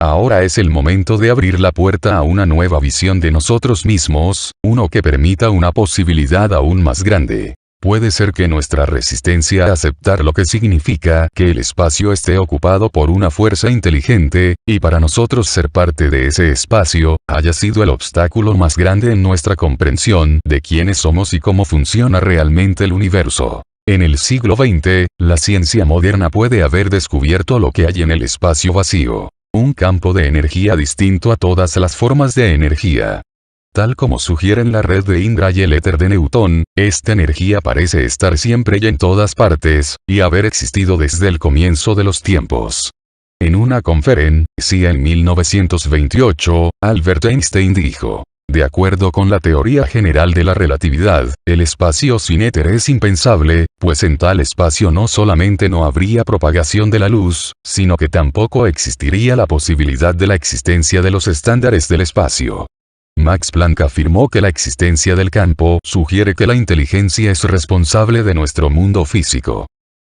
Ahora es el momento de abrir la puerta a una nueva visión de nosotros mismos, uno que permita una posibilidad aún más grande. Puede ser que nuestra resistencia a aceptar lo que significa que el espacio esté ocupado por una fuerza inteligente, y para nosotros ser parte de ese espacio, haya sido el obstáculo más grande en nuestra comprensión de quiénes somos y cómo funciona realmente el universo. En el siglo XX, la ciencia moderna puede haber descubierto lo que hay en el espacio vacío. Un campo de energía distinto a todas las formas de energía. Tal como sugieren la red de Indra y el éter de Newton, esta energía parece estar siempre y en todas partes, y haber existido desde el comienzo de los tiempos. En una conferencia en 1928, Albert Einstein dijo: de acuerdo con la teoría general de la relatividad, el espacio sin éter es impensable, pues en tal espacio no solamente no habría propagación de la luz, sino que tampoco existiría la posibilidad de la existencia de los estándares del espacio. Max Planck afirmó que la existencia del campo sugiere que la inteligencia es responsable de nuestro mundo físico.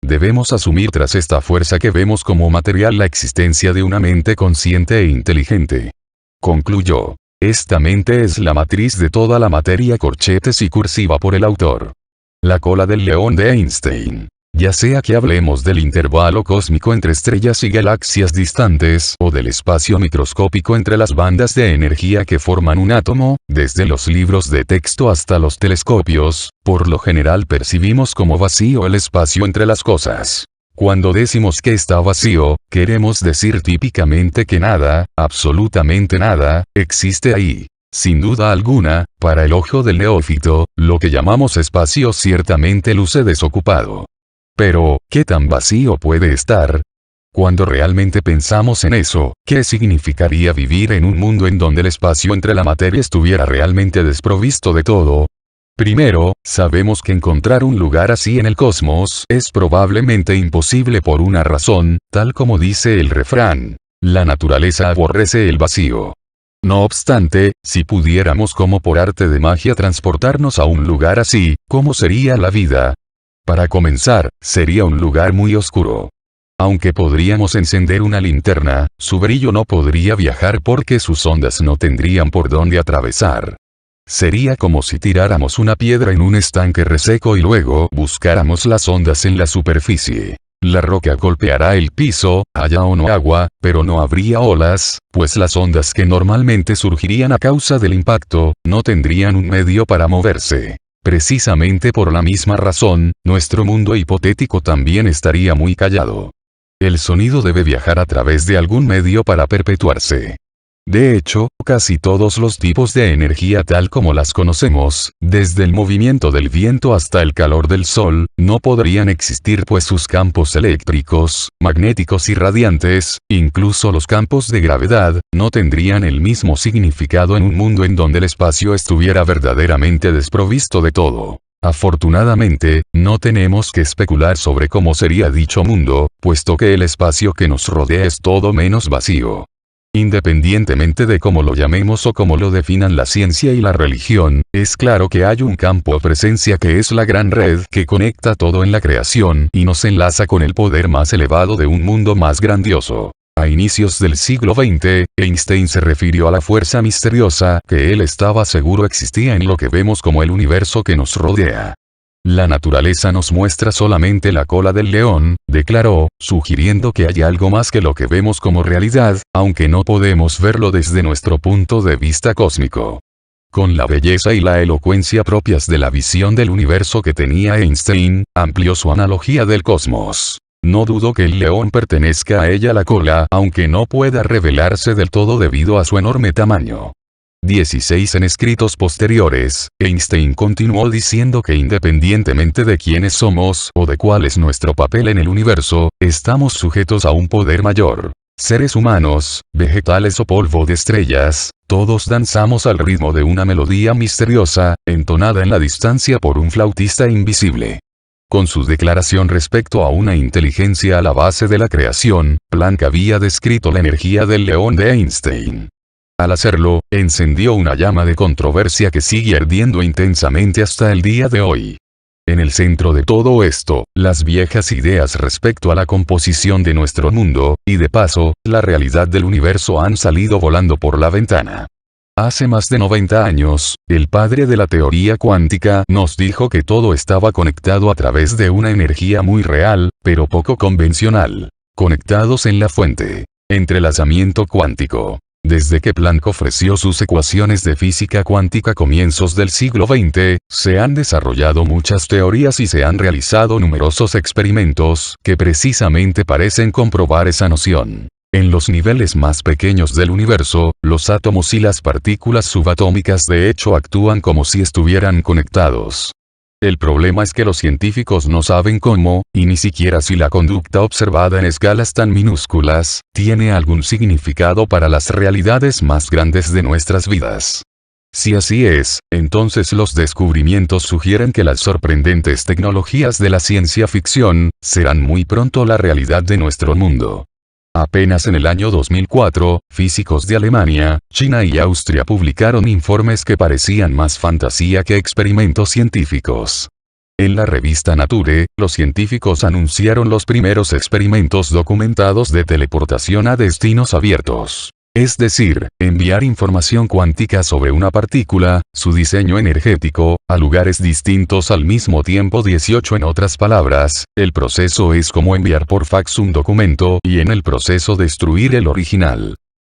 Debemos asumir tras esta fuerza que vemos como material la existencia de una mente consciente e inteligente. Concluyó: esta mente es la matriz de toda la materia, corchetes y cursiva por el autor. La cola del león de Einstein. Ya sea que hablemos del intervalo cósmico entre estrellas y galaxias distantes, o del espacio microscópico entre las bandas de energía que forman un átomo, desde los libros de texto hasta los telescopios, por lo general percibimos como vacío el espacio entre las cosas. Cuando decimos que está vacío, queremos decir típicamente que nada, absolutamente nada, existe ahí. Sin duda alguna, para el ojo del neófito, lo que llamamos espacio ciertamente luce desocupado. Pero, ¿qué tan vacío puede estar? Cuando realmente pensamos en eso, ¿qué significaría vivir en un mundo en donde el espacio entre la materia estuviera realmente desprovisto de todo? Primero, sabemos que encontrar un lugar así en el cosmos es probablemente imposible por una razón, tal como dice el refrán: La naturaleza aborrece el vacío. No obstante, si pudiéramos como por arte de magia transportarnos a un lugar así, ¿cómo sería la vida? Para comenzar, sería un lugar muy oscuro. Aunque podríamos encender una linterna, su brillo no podría viajar porque sus ondas no tendrían por dónde atravesar. Sería como si tiráramos una piedra en un estanque reseco y luego buscáramos las ondas en la superficie. La roca golpeará el piso, haya o no agua, pero no habría olas, pues las ondas que normalmente surgirían a causa del impacto, no tendrían un medio para moverse. Precisamente por la misma razón, nuestro mundo hipotético también estaría muy callado. El sonido debe viajar a través de algún medio para perpetuarse. De hecho, casi todos los tipos de energía tal como las conocemos, desde el movimiento del viento hasta el calor del sol, no podrían existir pues sus campos eléctricos, magnéticos y radiantes, incluso los campos de gravedad, no tendrían el mismo significado en un mundo en donde el espacio estuviera verdaderamente desprovisto de todo. Afortunadamente, no tenemos que especular sobre cómo sería dicho mundo, puesto que el espacio que nos rodea es todo menos vacío. Independientemente de cómo lo llamemos o cómo lo definan la ciencia y la religión, es claro que hay un campo o presencia que es la gran red que conecta todo en la creación y nos enlaza con el poder más elevado de un mundo más grandioso. A inicios del siglo XX, Einstein se refirió a la fuerza misteriosa que él estaba seguro existía en lo que vemos como el universo que nos rodea. La naturaleza nos muestra solamente la cola del león, declaró, sugiriendo que hay algo más que lo que vemos como realidad, aunque no podemos verlo desde nuestro punto de vista cósmico. Con la belleza y la elocuencia propias de la visión del universo que tenía Einstein, amplió su analogía del cosmos. No dudo que el león pertenezca a ella la cola, aunque no pueda revelarse del todo debido a su enorme tamaño. 16 En escritos posteriores, Einstein continuó diciendo que independientemente de quiénes somos o de cuál es nuestro papel en el universo, estamos sujetos a un poder mayor. Seres humanos, vegetales o polvo de estrellas, todos danzamos al ritmo de una melodía misteriosa, entonada en la distancia por un flautista invisible. Con su declaración respecto a una inteligencia a la base de la creación, Planck había descrito la energía del león de Einstein. Al hacerlo, encendió una llama de controversia que sigue ardiendo intensamente hasta el día de hoy. En el centro de todo esto, las viejas ideas respecto a la composición de nuestro mundo, y de paso, la realidad del universo han salido volando por la ventana. Hace más de 90 años, el padre de la teoría cuántica nos dijo que todo estaba conectado a través de una energía muy real, pero poco convencional. Conectados en la fuente. Entrelazamiento cuántico. Desde que Planck ofreció sus ecuaciones de física cuántica a comienzos del siglo XX, se han desarrollado muchas teorías y se han realizado numerosos experimentos que precisamente parecen comprobar esa noción. En los niveles más pequeños del universo, los átomos y las partículas subatómicas de hecho actúan como si estuvieran conectados. El problema es que los científicos no saben cómo, y ni siquiera si la conducta observada en escalas tan minúsculas, tiene algún significado para las realidades más grandes de nuestras vidas. Si así es, entonces los descubrimientos sugieren que las sorprendentes tecnologías de la ciencia ficción, serán muy pronto la realidad de nuestro mundo. Apenas en el año 2004, físicos de Alemania, China y Austria publicaron informes que parecían más fantasía que experimentos científicos. En la revista Nature, los científicos anunciaron los primeros experimentos documentados de teleportación a destinos abiertos. Es decir, enviar información cuántica sobre una partícula, su diseño energético, a lugares distintos al mismo tiempo. 18 En otras palabras, el proceso es como enviar por fax un documento y en el proceso destruir el original.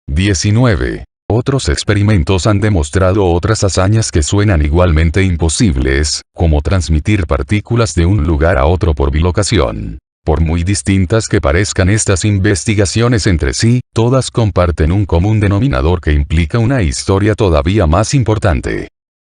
19. Otros experimentos han demostrado otras hazañas que suenan igualmente imposibles, como transmitir partículas de un lugar a otro por bilocación. Por muy distintas que parezcan estas investigaciones entre sí, todas comparten un común denominador que implica una historia todavía más importante.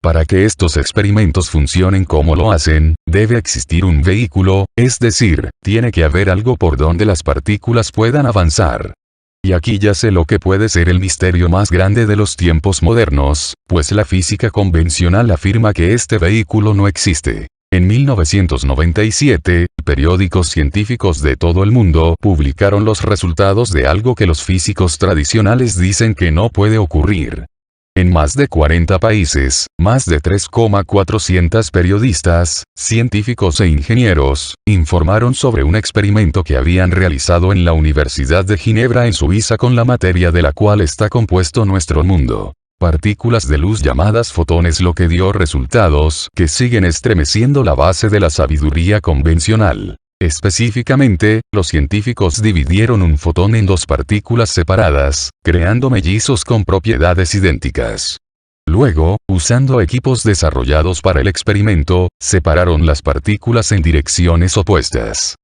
Para que estos experimentos funcionen como lo hacen, debe existir un vehículo, es decir, tiene que haber algo por donde las partículas puedan avanzar. Y aquí yace lo que puede ser el misterio más grande de los tiempos modernos, pues la física convencional afirma que este vehículo no existe. En 1997, Periódicos científicos de todo el mundo publicaron los resultados de algo que los físicos tradicionales dicen que no puede ocurrir. En más de 40 países, más de 3,400 periodistas, científicos e ingenieros, informaron sobre un experimento que habían realizado en la Universidad de Ginebra en Suiza con la materia de la cual está compuesto nuestro mundo. Partículas de luz llamadas fotones, lo que dio resultados que siguen estremeciendo la base de la sabiduría convencional. Específicamente, los científicos dividieron un fotón en dos partículas separadas, creando mellizos con propiedades idénticas. Luego, usando equipos desarrollados para el experimento, separaron las partículas en direcciones opuestas.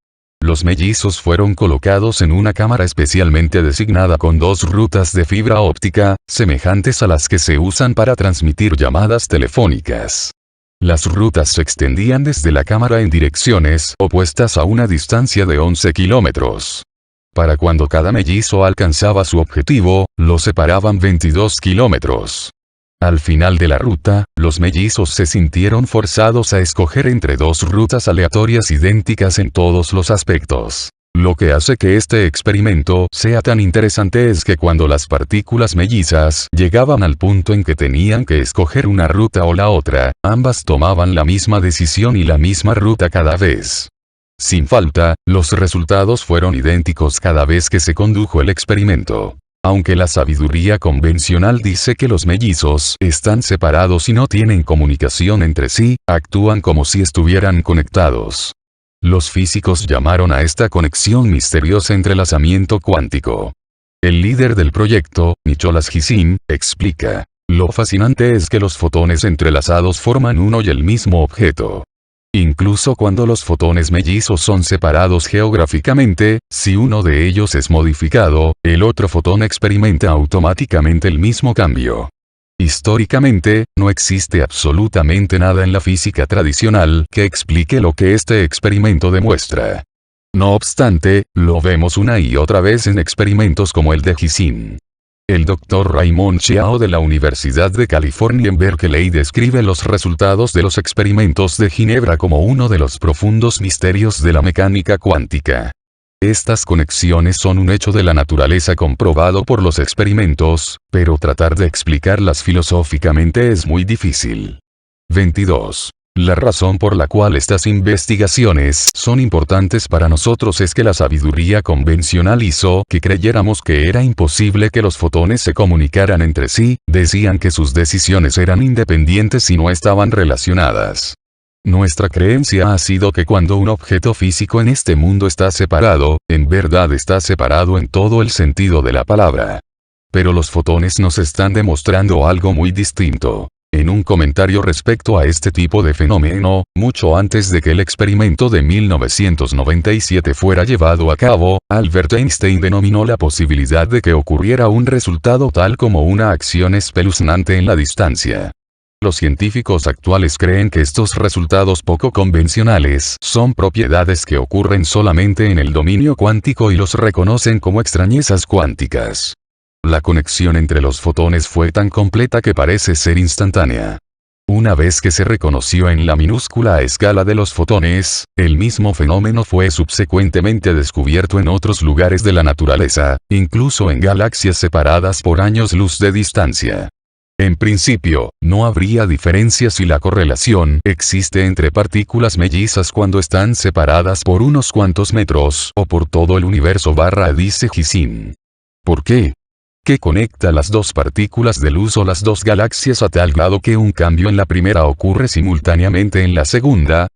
Los mellizos fueron colocados en una cámara especialmente designada con dos rutas de fibra óptica, semejantes a las que se usan para transmitir llamadas telefónicas. Las rutas se extendían desde la cámara en direcciones opuestas a una distancia de 11 kilómetros. Para cuando cada mellizo alcanzaba su objetivo, lo separaban 22 kilómetros. Al final de la ruta, los mellizos se sintieron forzados a escoger entre dos rutas aleatorias idénticas en todos los aspectos. Lo que hace que este experimento sea tan interesante es que cuando las partículas mellizas llegaban al punto en que tenían que escoger una ruta o la otra, ambas tomaban la misma decisión y la misma ruta cada vez. Sin falta, los resultados fueron idénticos cada vez que se condujo el experimento. Aunque la sabiduría convencional dice que los mellizos están separados y no tienen comunicación entre sí, actúan como si estuvieran conectados. Los físicos llamaron a esta conexión misteriosa entrelazamiento cuántico. El líder del proyecto, Nicholas Gysin, explica: lo fascinante es que los fotones entrelazados forman uno y el mismo objeto. Incluso cuando los fotones mellizos son separados geográficamente, si uno de ellos es modificado, el otro fotón experimenta automáticamente el mismo cambio. Históricamente, no existe absolutamente nada en la física tradicional que explique lo que este experimento demuestra. No obstante, lo vemos una y otra vez en experimentos como el de Gysin. El Dr. Raymond Chiao de la Universidad de California en Berkeley describe los resultados de los experimentos de Ginebra como uno de los profundos misterios de la mecánica cuántica. Estas conexiones son un hecho de la naturaleza comprobado por los experimentos, pero tratar de explicarlas filosóficamente es muy difícil. 22. La razón por la cual estas investigaciones son importantes para nosotros es que la sabiduría convencional hizo que creyéramos que era imposible que los fotones se comunicaran entre sí, decían que sus decisiones eran independientes y no estaban relacionadas. Nuestra creencia ha sido que cuando un objeto físico en este mundo está separado, en verdad está separado en todo el sentido de la palabra. Pero los fotones nos están demostrando algo muy distinto. En un comentario respecto a este tipo de fenómeno, mucho antes de que el experimento de 1997 fuera llevado a cabo, Albert Einstein denominó la posibilidad de que ocurriera un resultado tal como una acción espeluznante en la distancia. Los científicos actuales creen que estos resultados poco convencionales son propiedades que ocurren solamente en el dominio cuántico y los reconocen como extrañezas cuánticas. La conexión entre los fotones fue tan completa que parece ser instantánea. Una vez que se reconoció en la minúscula escala de los fotones, el mismo fenómeno fue subsecuentemente descubierto en otros lugares de la naturaleza, incluso en galaxias separadas por años luz de distancia. En principio, no habría diferencia si la correlación existe entre partículas mellizas cuando están separadas por unos cuantos metros o por todo el universo dice Gysin. ¿Por qué? ¿Qué conecta las dos partículas de luz o las dos galaxias a tal grado que un cambio en la primera ocurre simultáneamente en la segunda?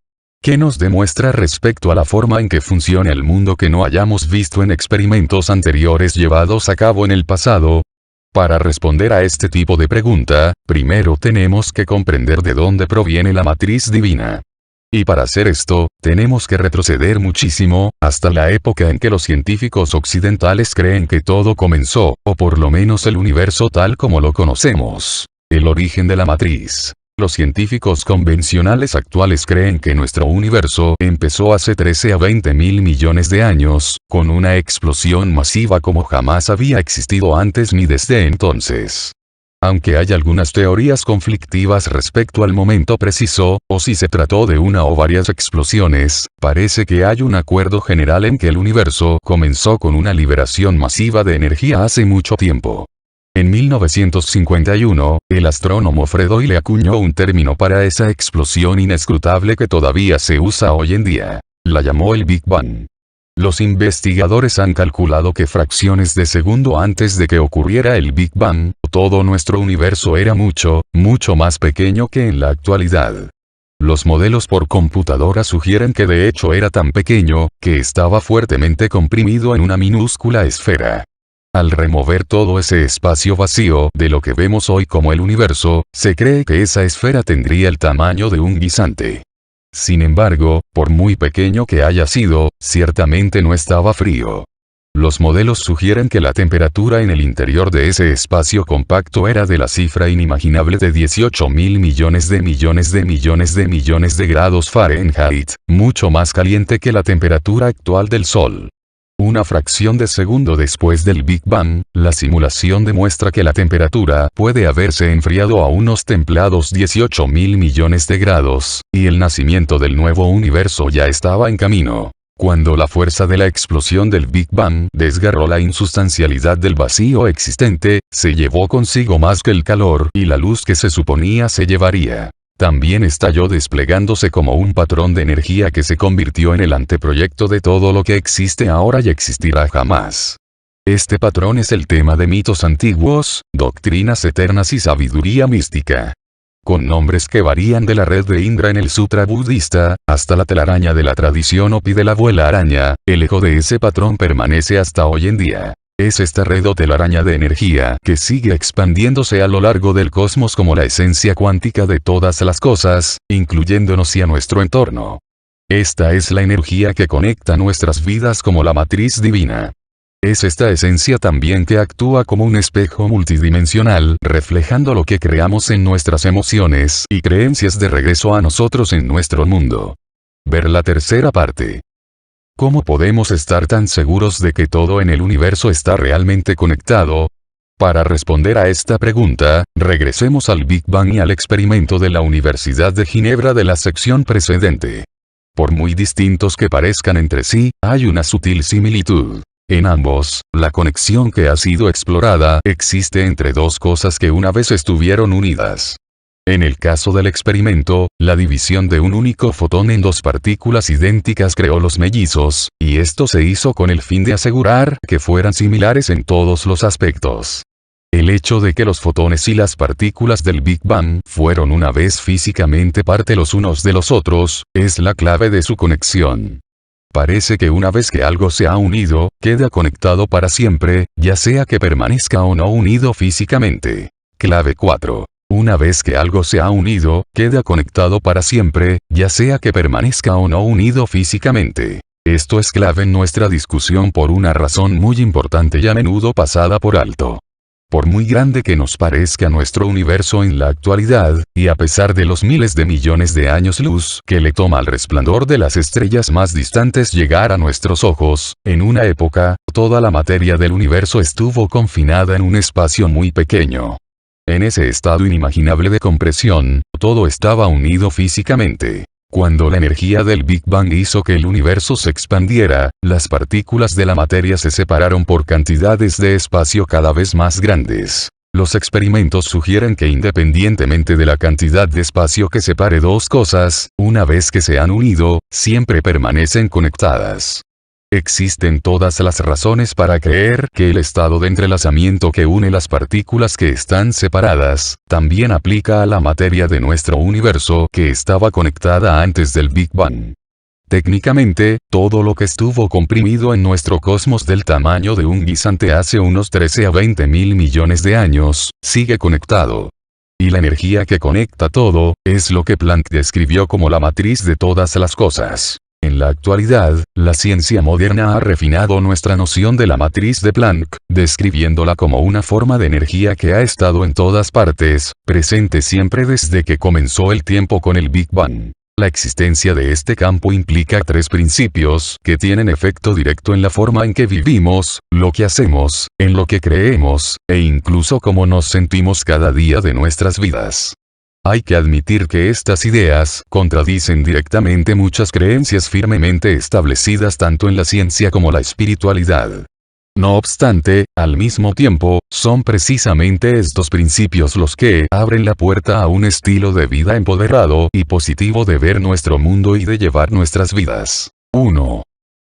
¿Qué nos demuestra respecto a la forma en que funciona el mundo que no hayamos visto en experimentos anteriores llevados a cabo en el pasado? Para responder a este tipo de pregunta, primero tenemos que comprender de dónde proviene la matriz divina. Y para hacer esto, tenemos que retroceder muchísimo, hasta la época en que los científicos occidentales creen que todo comenzó, o por lo menos el universo tal como lo conocemos. El origen de la matriz. Los científicos convencionales actuales creen que nuestro universo empezó hace 13 a 20 mil millones de años, con una explosión masiva como jamás había existido antes ni desde entonces. Aunque hay algunas teorías conflictivas respecto al momento preciso, o si se trató de una o varias explosiones, parece que hay un acuerdo general en que el universo comenzó con una liberación masiva de energía hace mucho tiempo. En 1951, el astrónomo Fred Hoyle acuñó un término para esa explosión inescrutable que todavía se usa hoy en día. La llamó el Big Bang. Los investigadores han calculado que fracciones de segundo antes de que ocurriera el Big Bang, todo nuestro universo era mucho, mucho más pequeño que en la actualidad. Los modelos por computadora sugieren que de hecho era tan pequeño, que estaba fuertemente comprimido en una minúscula esfera. Al remover todo ese espacio vacío de lo que vemos hoy como el universo, se cree que esa esfera tendría el tamaño de un guisante. Sin embargo, por muy pequeño que haya sido, ciertamente no estaba frío. Los modelos sugieren que la temperatura en el interior de ese espacio compacto era de la cifra inimaginable de 18.000 millones de millones de millones de millones de grados Fahrenheit, mucho más caliente que la temperatura actual del Sol. Una fracción de segundo después del Big Bang, la simulación demuestra que la temperatura puede haberse enfriado a unos templados 18.000 millones de grados, y el nacimiento del nuevo universo ya estaba en camino. Cuando la fuerza de la explosión del Big Bang desgarró la insustancialidad del vacío existente, se llevó consigo más que el calor y la luz que se suponía se llevaría. También estalló desplegándose como un patrón de energía que se convirtió en el anteproyecto de todo lo que existe ahora y existirá jamás. Este patrón es el tema de mitos antiguos, doctrinas eternas y sabiduría mística. Con nombres que varían de la red de Indra en el sutra budista, hasta la telaraña de la tradición Hopi de la abuela araña, el eco de ese patrón permanece hasta hoy en día. Es esta red o telaraña de energía que sigue expandiéndose a lo largo del cosmos como la esencia cuántica de todas las cosas, incluyéndonos y a nuestro entorno. Esta es la energía que conecta nuestras vidas como la matriz divina. Es esta esencia también que actúa como un espejo multidimensional, reflejando lo que creamos en nuestras emociones y creencias de regreso a nosotros en nuestro mundo. Ver la tercera parte. ¿Cómo podemos estar tan seguros de que todo en el universo está realmente conectado? Para responder a esta pregunta, regresemos al Big Bang y al experimento de la Universidad de Ginebra de la sección precedente. Por muy distintos que parezcan entre sí, hay una sutil similitud. En ambos, la conexión que ha sido explorada existe entre dos cosas que una vez estuvieron unidas. En el caso del experimento, la división de un único fotón en dos partículas idénticas creó los mellizos, y esto se hizo con el fin de asegurar que fueran similares en todos los aspectos. El hecho de que los fotones y las partículas del Big Bang fueron una vez físicamente parte los unos de los otros, es la clave de su conexión. Parece que una vez que algo se ha unido, queda conectado para siempre, ya sea que permanezca o no unido físicamente. Clave 4. Una vez que algo se ha unido, queda conectado para siempre, ya sea que permanezca o no unido físicamente. Esto es clave en nuestra discusión por una razón muy importante y a menudo pasada por alto. Por muy grande que nos parezca nuestro universo en la actualidad, y a pesar de los miles de millones de años luz que le toma al resplandor de las estrellas más distantes llegar a nuestros ojos, en una época, toda la materia del universo estuvo confinada en un espacio muy pequeño. En ese estado inimaginable de compresión, todo estaba unido físicamente. Cuando la energía del Big Bang hizo que el universo se expandiera, las partículas de la materia se separaron por cantidades de espacio cada vez más grandes. Los experimentos sugieren que independientemente de la cantidad de espacio que separe dos cosas, una vez que se han unido, siempre permanecen conectadas. Existen todas las razones para creer que el estado de entrelazamiento que une las partículas que están separadas, también aplica a la materia de nuestro universo que estaba conectada antes del Big Bang. Técnicamente, todo lo que estuvo comprimido en nuestro cosmos del tamaño de un guisante hace unos 13 a 20 mil millones de años, sigue conectado. Y la energía que conecta todo, es lo que Planck describió como la matriz de todas las cosas. En la actualidad, la ciencia moderna ha refinado nuestra noción de la matriz de Planck, describiéndola como una forma de energía que ha estado en todas partes, presente siempre desde que comenzó el tiempo con el Big Bang. La existencia de este campo implica tres principios que tienen efecto directo en la forma en que vivimos, lo que hacemos, en lo que creemos, e incluso cómo nos sentimos cada día de nuestras vidas. Hay que admitir que estas ideas contradicen directamente muchas creencias firmemente establecidas tanto en la ciencia como la espiritualidad. No obstante, al mismo tiempo, son precisamente estos principios los que abren la puerta a un estilo de vida empoderado y positivo de ver nuestro mundo y de llevar nuestras vidas. 1.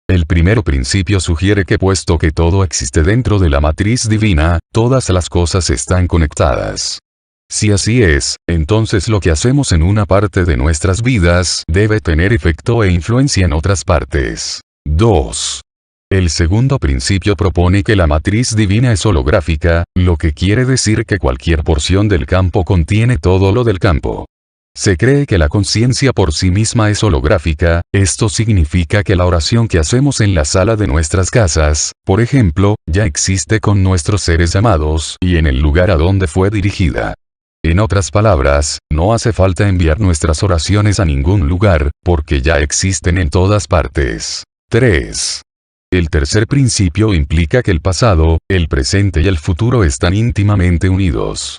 El primer principio sugiere que puesto que todo existe dentro de la matriz divina, todas las cosas están conectadas. Si así es, entonces lo que hacemos en una parte de nuestras vidas debe tener efecto e influencia en otras partes. 2. El segundo principio propone que la matriz divina es holográfica, lo que quiere decir que cualquier porción del campo contiene todo lo del campo. Se cree que la conciencia por sí misma es holográfica, esto significa que la oración que hacemos en la sala de nuestras casas, por ejemplo, ya existe con nuestros seres amados y en el lugar a donde fue dirigida. En otras palabras, no hace falta enviar nuestras oraciones a ningún lugar, porque ya existen en todas partes. 3. El tercer principio implica que el pasado, el presente y el futuro están íntimamente unidos.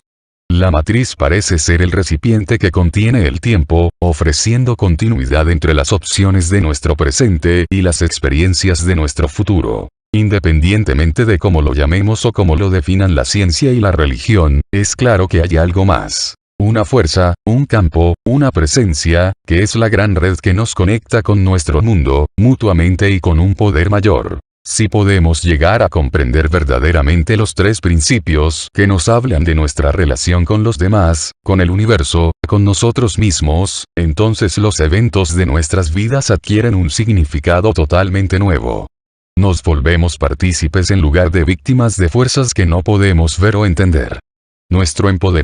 La matriz parece ser el recipiente que contiene el tiempo, ofreciendo continuidad entre las opciones de nuestro presente y las experiencias de nuestro futuro. Independientemente de cómo lo llamemos o cómo lo definan la ciencia y la religión, es claro que hay algo más. Una fuerza, un campo, una presencia, que es la gran red que nos conecta con nuestro mundo, mutuamente y con un poder mayor. Si podemos llegar a comprender verdaderamente los tres principios que nos hablan de nuestra relación con los demás, con el universo, con nosotros mismos, entonces los eventos de nuestras vidas adquieren un significado totalmente nuevo. Nos volvemos partícipes en lugar de víctimas de fuerzas que no podemos ver o entender. Nuestro empoderamiento